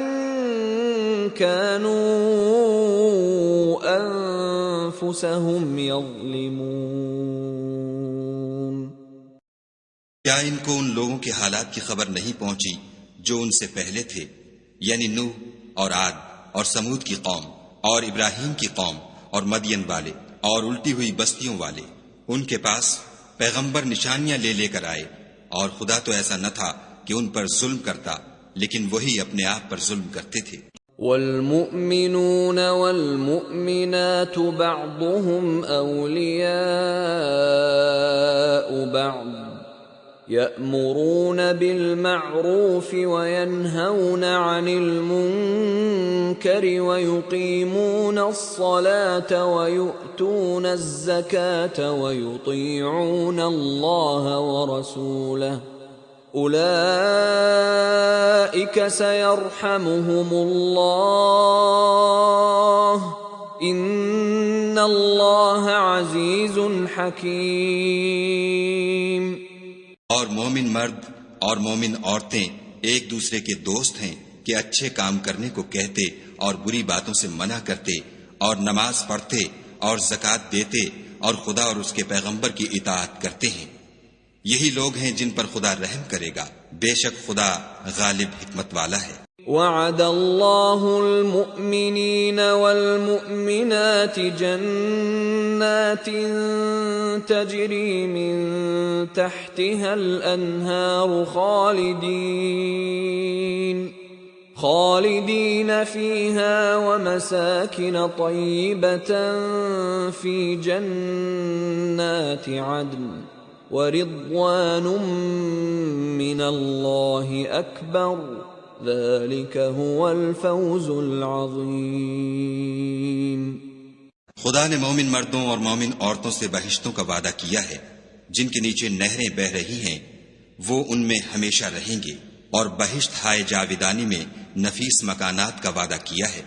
كَانُوا أَنفُسَهُمْ يَظْلِمُونَ۔ کیا ان کو ان لوگوں کے حالات کی خبر نہیں پہنچی جو ان سے پہلے تھے، یعنی نوح اور عاد اور سمود کی قوم اور ابراہیم کی قوم اور مدین والے اور الٹی ہوئی بستیوں والے؟ ان کے پاس پیغمبر نشانیاں لے کر آئے، اور خدا تو ایسا نہ تھا کہ ان پر ظلم کرتا، لیکن وہی اپنے آپ پر ظلم کرتے تھے۔ والمؤمنون والمؤمنات بعضهم أولياء بعض يأمرون بالمعروف وينهون عن المنكر ويقيمون الصلاة ويؤتون الزكاة ويطيعون الله ورسوله أولئك سيرحمهم الله إن الله عزيز حكيم۔ اور مومن مرد اور مومن عورتیں ایک دوسرے کے دوست ہیں کہ اچھے کام کرنے کو کہتے اور بری باتوں سے منع کرتے اور نماز پڑھتے اور زکوٰۃ دیتے اور خدا اور اس کے پیغمبر کی اطاعت کرتے ہیں۔ یہی لوگ ہیں جن پر خدا رحم کرے گا، بے شک خدا غالب حکمت والا ہے۔ وعد اللہ المؤمنین والمؤمنات جنات تجری من تحتها الانہار خالدین فیہا ومساکن طیبۃ فی جنات عدن ورضوان من اللہ اکبر ذلک هو الفوز العظیم۔ خدا نے مومن مردوں اور مومن عورتوں سے بہشتوں کا وعدہ کیا ہے جن کے نیچے نہریں بہہ رہی ہیں، وہ ان میں ہمیشہ رہیں گے، اور بہشت ہائے جاویدانی میں نفیس مکانات کا وعدہ کیا ہے،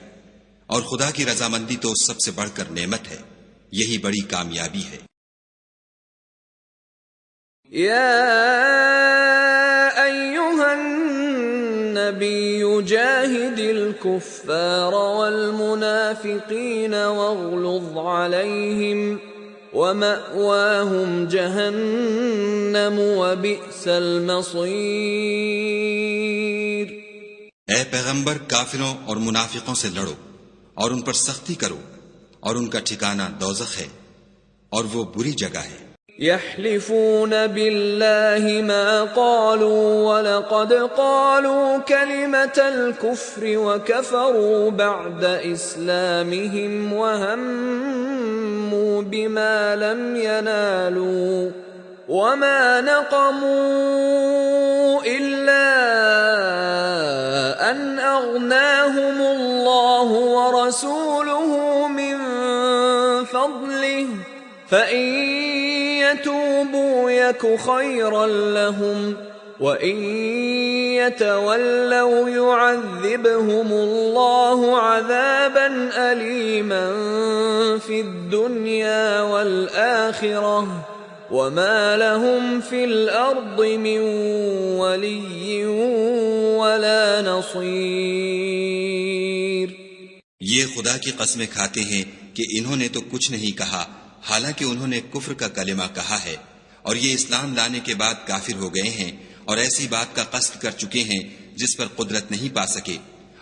اور خدا کی رضامندی تو سب سے بڑھ کر نعمت ہے، یہی بڑی کامیابی ہے۔ یا ایہا النبی جاہد الکفار والمنافقین واغلظ علیہم وَمَأْوَاهُمْ جَهَنَّمُ وَبِئْسَ الْمَصِيرُ۔ اے پیغمبر، کافروں اور منافقوں سے لڑو اور ان پر سختی کرو، اور ان کا ٹھکانہ دوزخ ہے، اور وہ بری جگہ ہے۔ يحلفون بالله ما قالوا ولقد قالوا كلمة الكفر وكفروا بعد إسلامهم وهموا بما لم ينالوا وما نقموا إلا أن أغناهم الله ورسوله من فضله فإن يتوبوا يك خيرا لهم وإن يتولوا يعذبهم الله عذابا أليما في الدنيا والآخرة وما لهم في الأرض من ولي ولا نصير۔ یہ خدا کی قسمیں کھاتے ہیں کہ انہوں نے تو کچھ نہیں کہا، حالانکہ انہوں نے کفر کا کلمہ کہا ہے، اور یہ اسلام لانے کے بعد کافر ہو گئے ہیں اور ایسی بات کا قصد کر چکے ہیں جس پر قدرت نہیں پا سکے،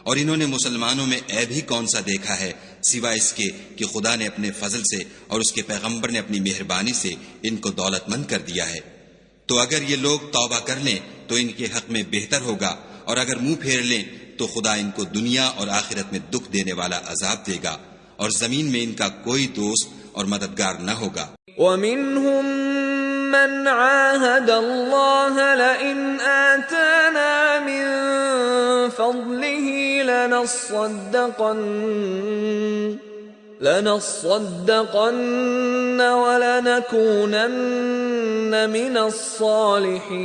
اور انہوں نے مسلمانوں میں عیب ہی کون سا دیکھا ہے سوائے اس کے کہ خدا نے اپنے فضل سے اور اس کے پیغمبر نے اپنی مہربانی سے ان کو دولت مند کر دیا ہے۔ تو اگر یہ لوگ توبہ کر لیں تو ان کے حق میں بہتر ہوگا، اور اگر منہ پھیر لیں تو خدا ان کو دنیا اور آخرت میں دکھ دینے والا عذاب دے گا، اور زمین میں ان کا کوئی دوست اور مددگار نہ ہوگا۔ وَمِنْهُمْ مَنْ عَاهَدَ اللَّهَ لَئِنْ آتَانَا مِنْ فَضْلِهِ لَنَصَّدَّقَنَّ وَلَنَكُونَنَّ مِنَ الصَّالِحِينَ۔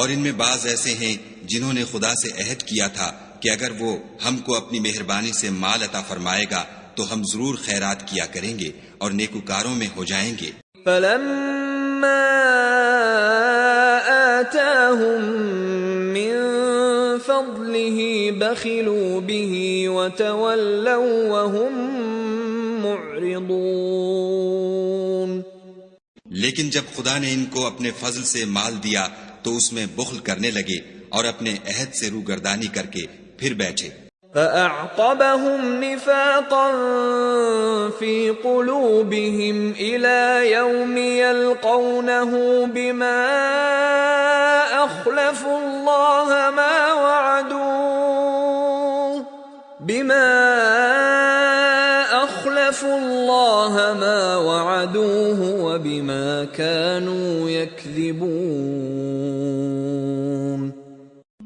اور ان میں بعض ایسے ہیں جنہوں نے خدا سے عہد کیا تھا کہ اگر وہ ہم کو اپنی مہربانی سے مال عطا فرمائے گا تو ہم ضرور خیرات کیا کریں گے اور نیکوکاروں میں ہو جائیں گے۔ فَلَمَّا آتَاهُم مِّن فَضْلِهِ بَخِلُوا بِهِ وَتَوَلَّوْا وَهُم مُّعْرِضُونَ۔ لیکن جب خدا نے ان کو اپنے فضل سے مال دیا تو اس میں بخل کرنے لگے اور اپنے عہد سے روگردانی کر کے پھر بیٹھے۔ فَأَعْقَبَهُمْ نِفَاقًا فِي قُلُوبِهِمْ إِلَى يَوْمِ يَلْقَوْنَهُ بِمَا أَخْلَفُوا اللَّهَ مَا وَعَدُوهُ وَبِمَا كَانُوا يَكْذِبُونَ۔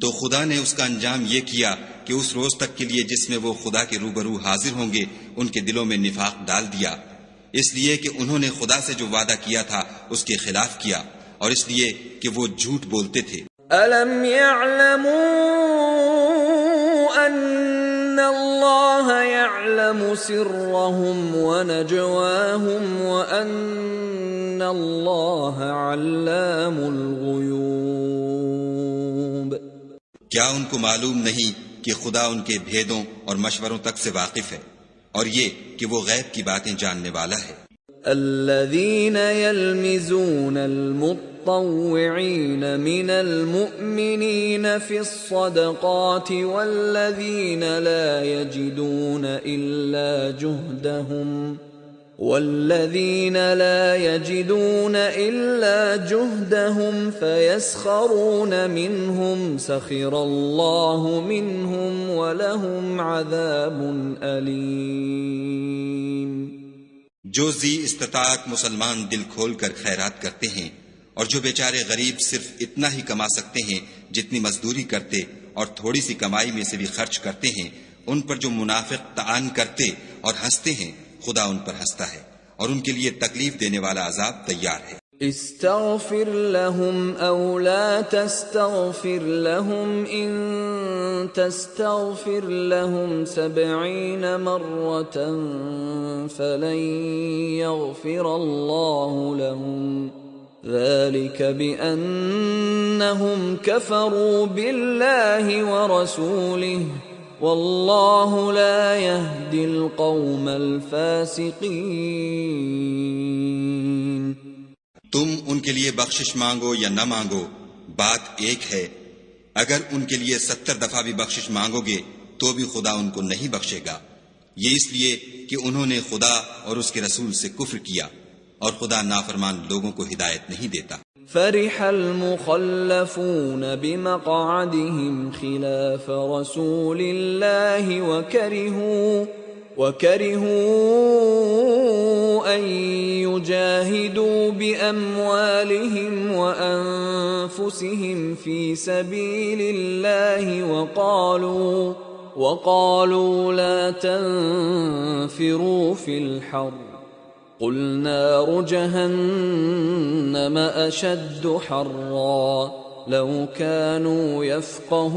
تو خدا نے اس کا انجام یہ کیا کہ اس روز تک کے لیے جس میں وہ خدا کے روبرو حاضر ہوں گے ان کے دلوں میں نفاق ڈال دیا، اس لیے کہ انہوں نے خدا سے جو وعدہ کیا تھا اس کے خلاف کیا، اور اس لیے کہ وہ جھوٹ بولتے تھے۔ أَلَمْ يَعْلَمُوا أَنَّ اللَّهَ يَعْلَمُ سِرَّهُمْ وَنَجْوَاهُمْ وَأَنَّ اللَّهَ عَلَّامُ الْغُيُوبِ۔ کیا ان کو معلوم نہیں کہ خدا ان کے بھیدوں اور مشوروں تک سے واقف ہے، اور یہ کہ وہ غیب کی باتیں جاننے والا ہے۔ الذين يلمزون المطوعين من المؤمنين في الصدقات والذين لا يجدون إلا جهدهم والذين لا يجدون إلا جهدهم فيسخرون منهم سخر الله منهم ولهم عذاب أليم. جو ذی استطاعت مسلمان دل کھول کر خیرات کرتے ہیں اور جو بیچارے غریب صرف اتنا ہی کما سکتے ہیں جتنی مزدوری کرتے اور تھوڑی سی کمائی میں سے بھی خرچ کرتے ہیں، ان پر جو منافق طعن کرتے اور ہنستے ہیں، خدا ان پر ہنستا ہے اور ان کے لیے تکلیف دینے والا عذاب تیار ہے. استغفر لهم او لا تستغفر لهم ان تستغفر لهم 70 مرة فلن يغفر الله لهم ذلك بأنهم كفروا بالله ورسوله واللہ لا يهدي القوم الفاسقین. تم ان کے لیے بخشش مانگو یا نہ مانگو، بات ایک ہے. اگر ان کے لیے 70 دفعہ بھی بخشش مانگو گے تو بھی خدا ان کو نہیں بخشے گا، یہ اس لیے کہ انہوں نے خدا اور اس کے رسول سے کفر کیا، اور خدا نافرمان لوگوں کو ہدایت نہیں دیتا. فرح المخلفون بمقعدهم خلاف رسول الله وكرهوا أن يجاهدوا بأموالهم وأنفسهم في سبيل الله وقالوا لا تنفروا في الحر قل نار جهنم أشد حرا لو كانوا يفقهون.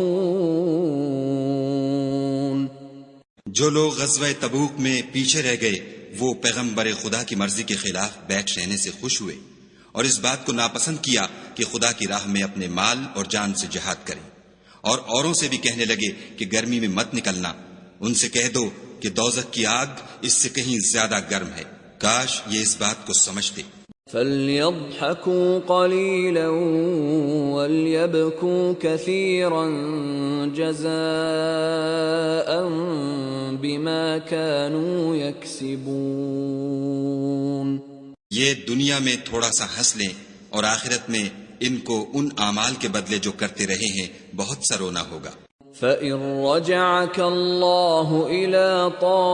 جو لوگ غزوہ تبوک میں پیچھے رہ گئے وہ پیغمبر خدا کی مرضی کے خلاف بیٹھ رہنے سے خوش ہوئے اور اس بات کو ناپسند کیا کہ خدا کی راہ میں اپنے مال اور جان سے جہاد کریں، اور اوروں سے بھی کہنے لگے کہ گرمی میں مت نکلنا. ان سے کہہ دو کہ دوزخ کی آگ اس سے کہیں زیادہ گرم ہے، کاش یہ اس بات کو سمجھتے. فَلْيَضْحَكُوا قَلِيلًا وَلْيَبْكُوا كَثِيرًا جَزَاءً بِمَا كَانُوا يَكْسِبُونَ. یہ دنیا میں تھوڑا سا ہنس لیں اور آخرت میں ان کو ان اعمال کے بدلے جو کرتے رہے ہیں بہت سا رونا ہوگا. فَإِن رَّجَعَكَ اللَّهُ إِلَىٰ طَائِفَةٍ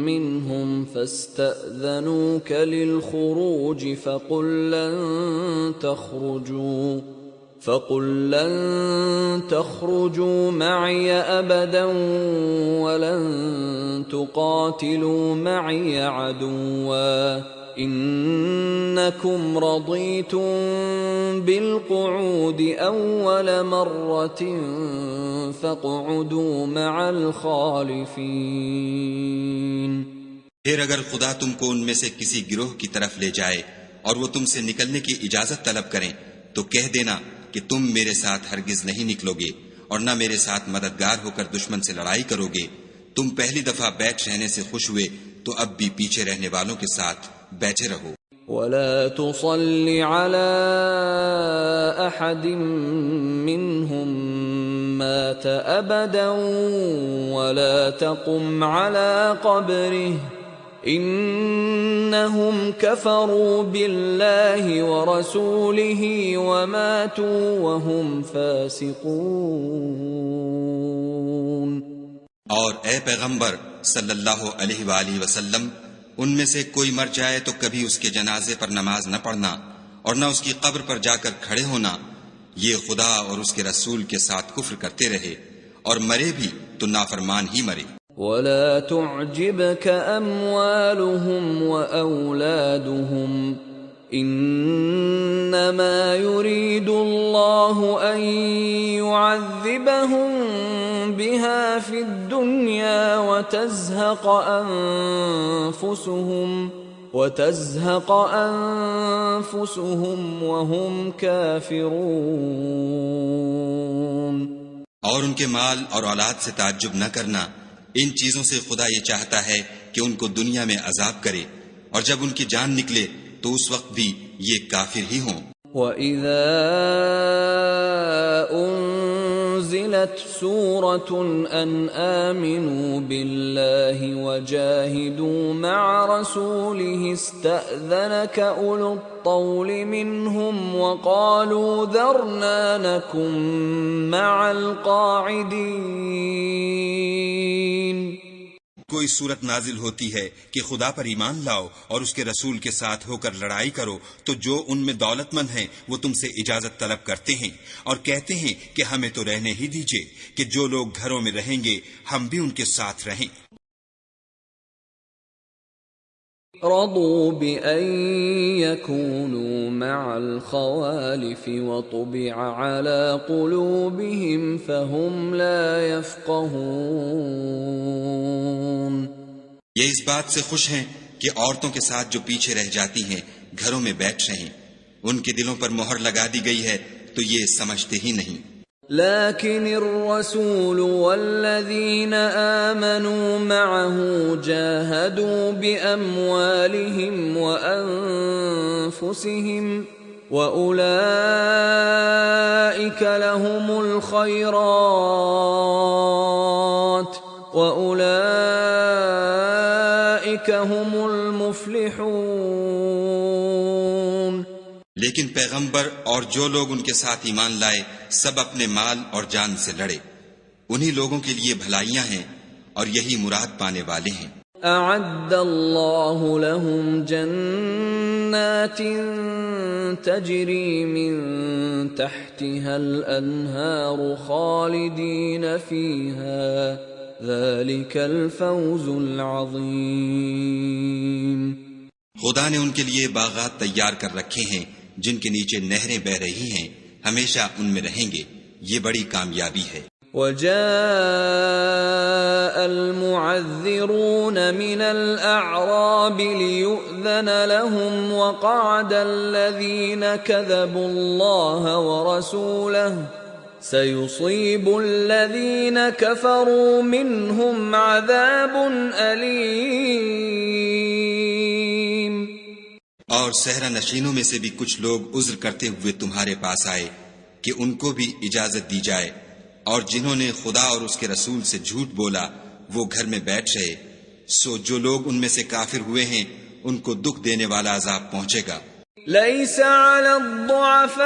مِّنْهُمْ فَاسْتَأْذَنُوكَ لِلْخُرُوجِ فَقُل لَّن تَخْرُجُوا مَعِيَ أَبَدًا وَلَن تُقَاتِلُوا مَعِيَ عَدُوًّا إنكم رضيتم بالقعود أول مرة فاقعدوا مع الخالفين. پھر اگر خدا تم کو ان میں سے کسی گروہ کی طرف لے جائے اور وہ تم سے نکلنے کی اجازت طلب کریں تو کہہ دینا کہ تم میرے ساتھ ہرگز نہیں نکلو گے اور نہ میرے ساتھ مددگار ہو کر دشمن سے لڑائی کرو گے. تم پہلی دفعہ بیٹھ رہنے سے خوش ہوئے تو اب بھی پیچھے رہنے والوں کے ساتھ بیٹھے رہو. ولا تصل على أحد منهم مات أبدا ولا تقم على قبره إنهم كفروا بالله ورسوله وماتوا وهم فاسقون. اور اے پیغمبر صلی اللہ علیہ وآلہ وسلم، ان میں سے کوئی مر جائے تو کبھی اس کے جنازے پر نماز نہ پڑھنا اور نہ اس کی قبر پر جا کر کھڑے ہونا. یہ خدا اور اس کے رسول کے ساتھ کفر کرتے رہے اور مرے بھی تو نافرمان ہی مرے. ولا تعجبك أموالهم وأولادهم إنما يريد الله أن يعذبهم بها في الدنيا وتزهق أنفسهم وهم كافرون. اور ان کے مال اور اولاد سے تعجب نہ کرنا، ان چیزوں سے خدا یہ چاہتا ہے کہ ان کو دنیا میں عذاب کرے، اور جب ان کی جان نکلے تو اس وقت بھی یہ کافر ہی ہوں. وَإِذَا أُنزِلَ أنزلت سورة أن آمنوا بالله وجاهدوا مع رسوله استأذنك أولو الطول منهم وقالوا ذرنا نكن مع القاعدين. کوئی صورت نازل ہوتی ہے کہ خدا پر ایمان لاؤ اور اس کے رسول کے ساتھ ہو کر لڑائی کرو تو جو ان میں دولت مند ہیں وہ تم سے اجازت طلب کرتے ہیں اور کہتے ہیں کہ ہمیں تو رہنے ہی دیجئے کہ جو لوگ گھروں میں رہیں گے ہم بھی ان کے ساتھ رہیں. رضوا بأن يكونوا مع الخوالف وطبع على قلوبهم فهم لا يفقهون. یہ اس بات سے خوش ہیں کہ عورتوں کے ساتھ جو پیچھے رہ جاتی ہیں گھروں میں بیٹھ رہیں، ان کے دلوں پر مہر لگا دی گئی ہے تو یہ سمجھتے ہی نہیں. لكن الرسول والذين آمنوا معه جاهدوا بأموالهم وأنفسهم وأولئك لهم الخيرات وأولئك هم المفلحون. لیکن پیغمبر اور جو لوگ ان کے ساتھ ایمان لائے سب اپنے مال اور جان سے لڑے، انہی لوگوں کے لیے بھلائیاں ہیں اور یہی مراد پانے والے ہیں. اعد اللہ لهم جنات تجری من تحتها الانہار خالدین فیہا ذلك الفوز العظیم. خدا نے ان کے لیے باغات تیار کر رکھے ہیں جن کے نیچے نہریں بہ رہی ہیں، ہمیشہ ان میں رہیں گے، یہ بڑی کامیابی ہے. وجاء المعذرون من الأعراب ليؤذن لهم وقعد الذين كذبوا الله ورسوله سيصيب الذين كفروا منهم عذاب أليم. اور صحرا نشینوں میں سے بھی کچھ لوگ عذر کرتے ہوئے تمہارے پاس آئے کہ ان کو بھی اجازت دی جائے، اور جنہوں نے خدا اور اس کے رسول سے جھوٹ بولا وہ گھر میں بیٹھ رہے، سو جو لوگ ان میں سے کافر ہوئے ہیں ان کو دکھ دینے والا عذاب پہنچے گا. ليس على الضعفاء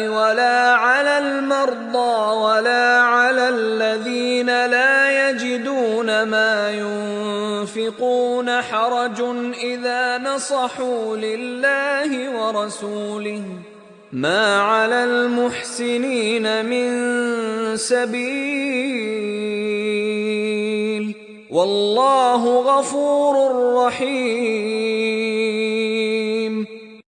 ولا على المرضى ولا على الذين لا يجدون ما ينفقون حرج إذا نصحوا لله ورسوله ما على المحسنين من سبيل والله غفور رحیم.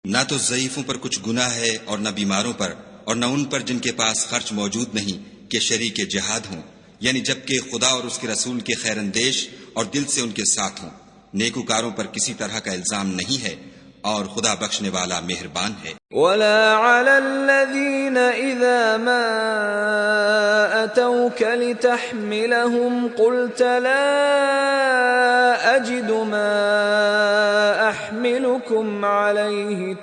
نہ تو ضعیفوں پر کچھ گناہ ہے اور نہ بیماروں پر اور نہ ان پر جن کے پاس خرچ موجود نہیں کہ شریک جہاد ہوں، یعنی جبکہ خدا اور اس کے رسول کے خیر اندیش اور دل سے ان کے ساتھ ہوں. نیکوکاروں پر کسی طرح کا الزام نہیں ہے اور خدا بخشنے والا مہربان ہے. ولا على الذين إذا ما أتوك لتحملهم قلت لا أجد ما أحملكم عليه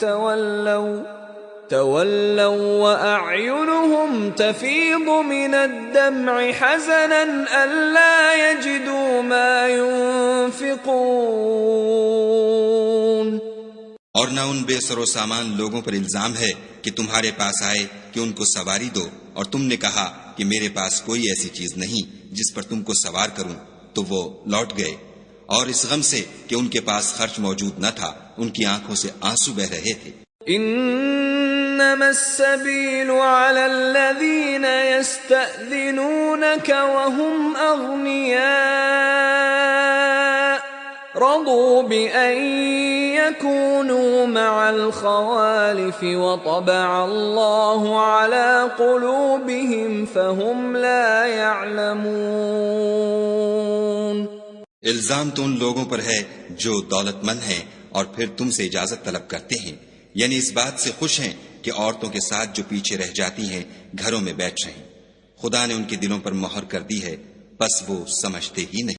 تولوا وأعينهم تفيض من الدمع حزنا ألا يجدوا ما ينفقون. اور نہ ان بے سر و سامان لوگوں پر الزام ہے کہ تمہارے پاس آئے کہ ان کو سواری دو اور تم نے کہا کہ میرے پاس کوئی ایسی چیز نہیں جس پر تم کو سوار کروں، تو وہ لوٹ گئے، اور اس غم سے کہ ان کے پاس خرچ موجود نہ تھا ان کی آنکھوں سے آنسو بہ رہے تھے. انما السبيل على الذين يستأذنونك وهم أغنياء رضوا بأن يكونوا مع الخوالف وطبع الله على قلوبهم فهم لا يعلمون. الزام تو ان لوگوں پر ہے جو دولت مند ہیں اور پھر تم سے اجازت طلب کرتے ہیں، یعنی اس بات سے خوش ہیں کہ عورتوں کے ساتھ جو پیچھے رہ جاتی ہیں گھروں میں بیٹھ رہیں. خدا نے ان کے دلوں پر مہر کر دی ہے، بس وہ سمجھتے ہی نہیں.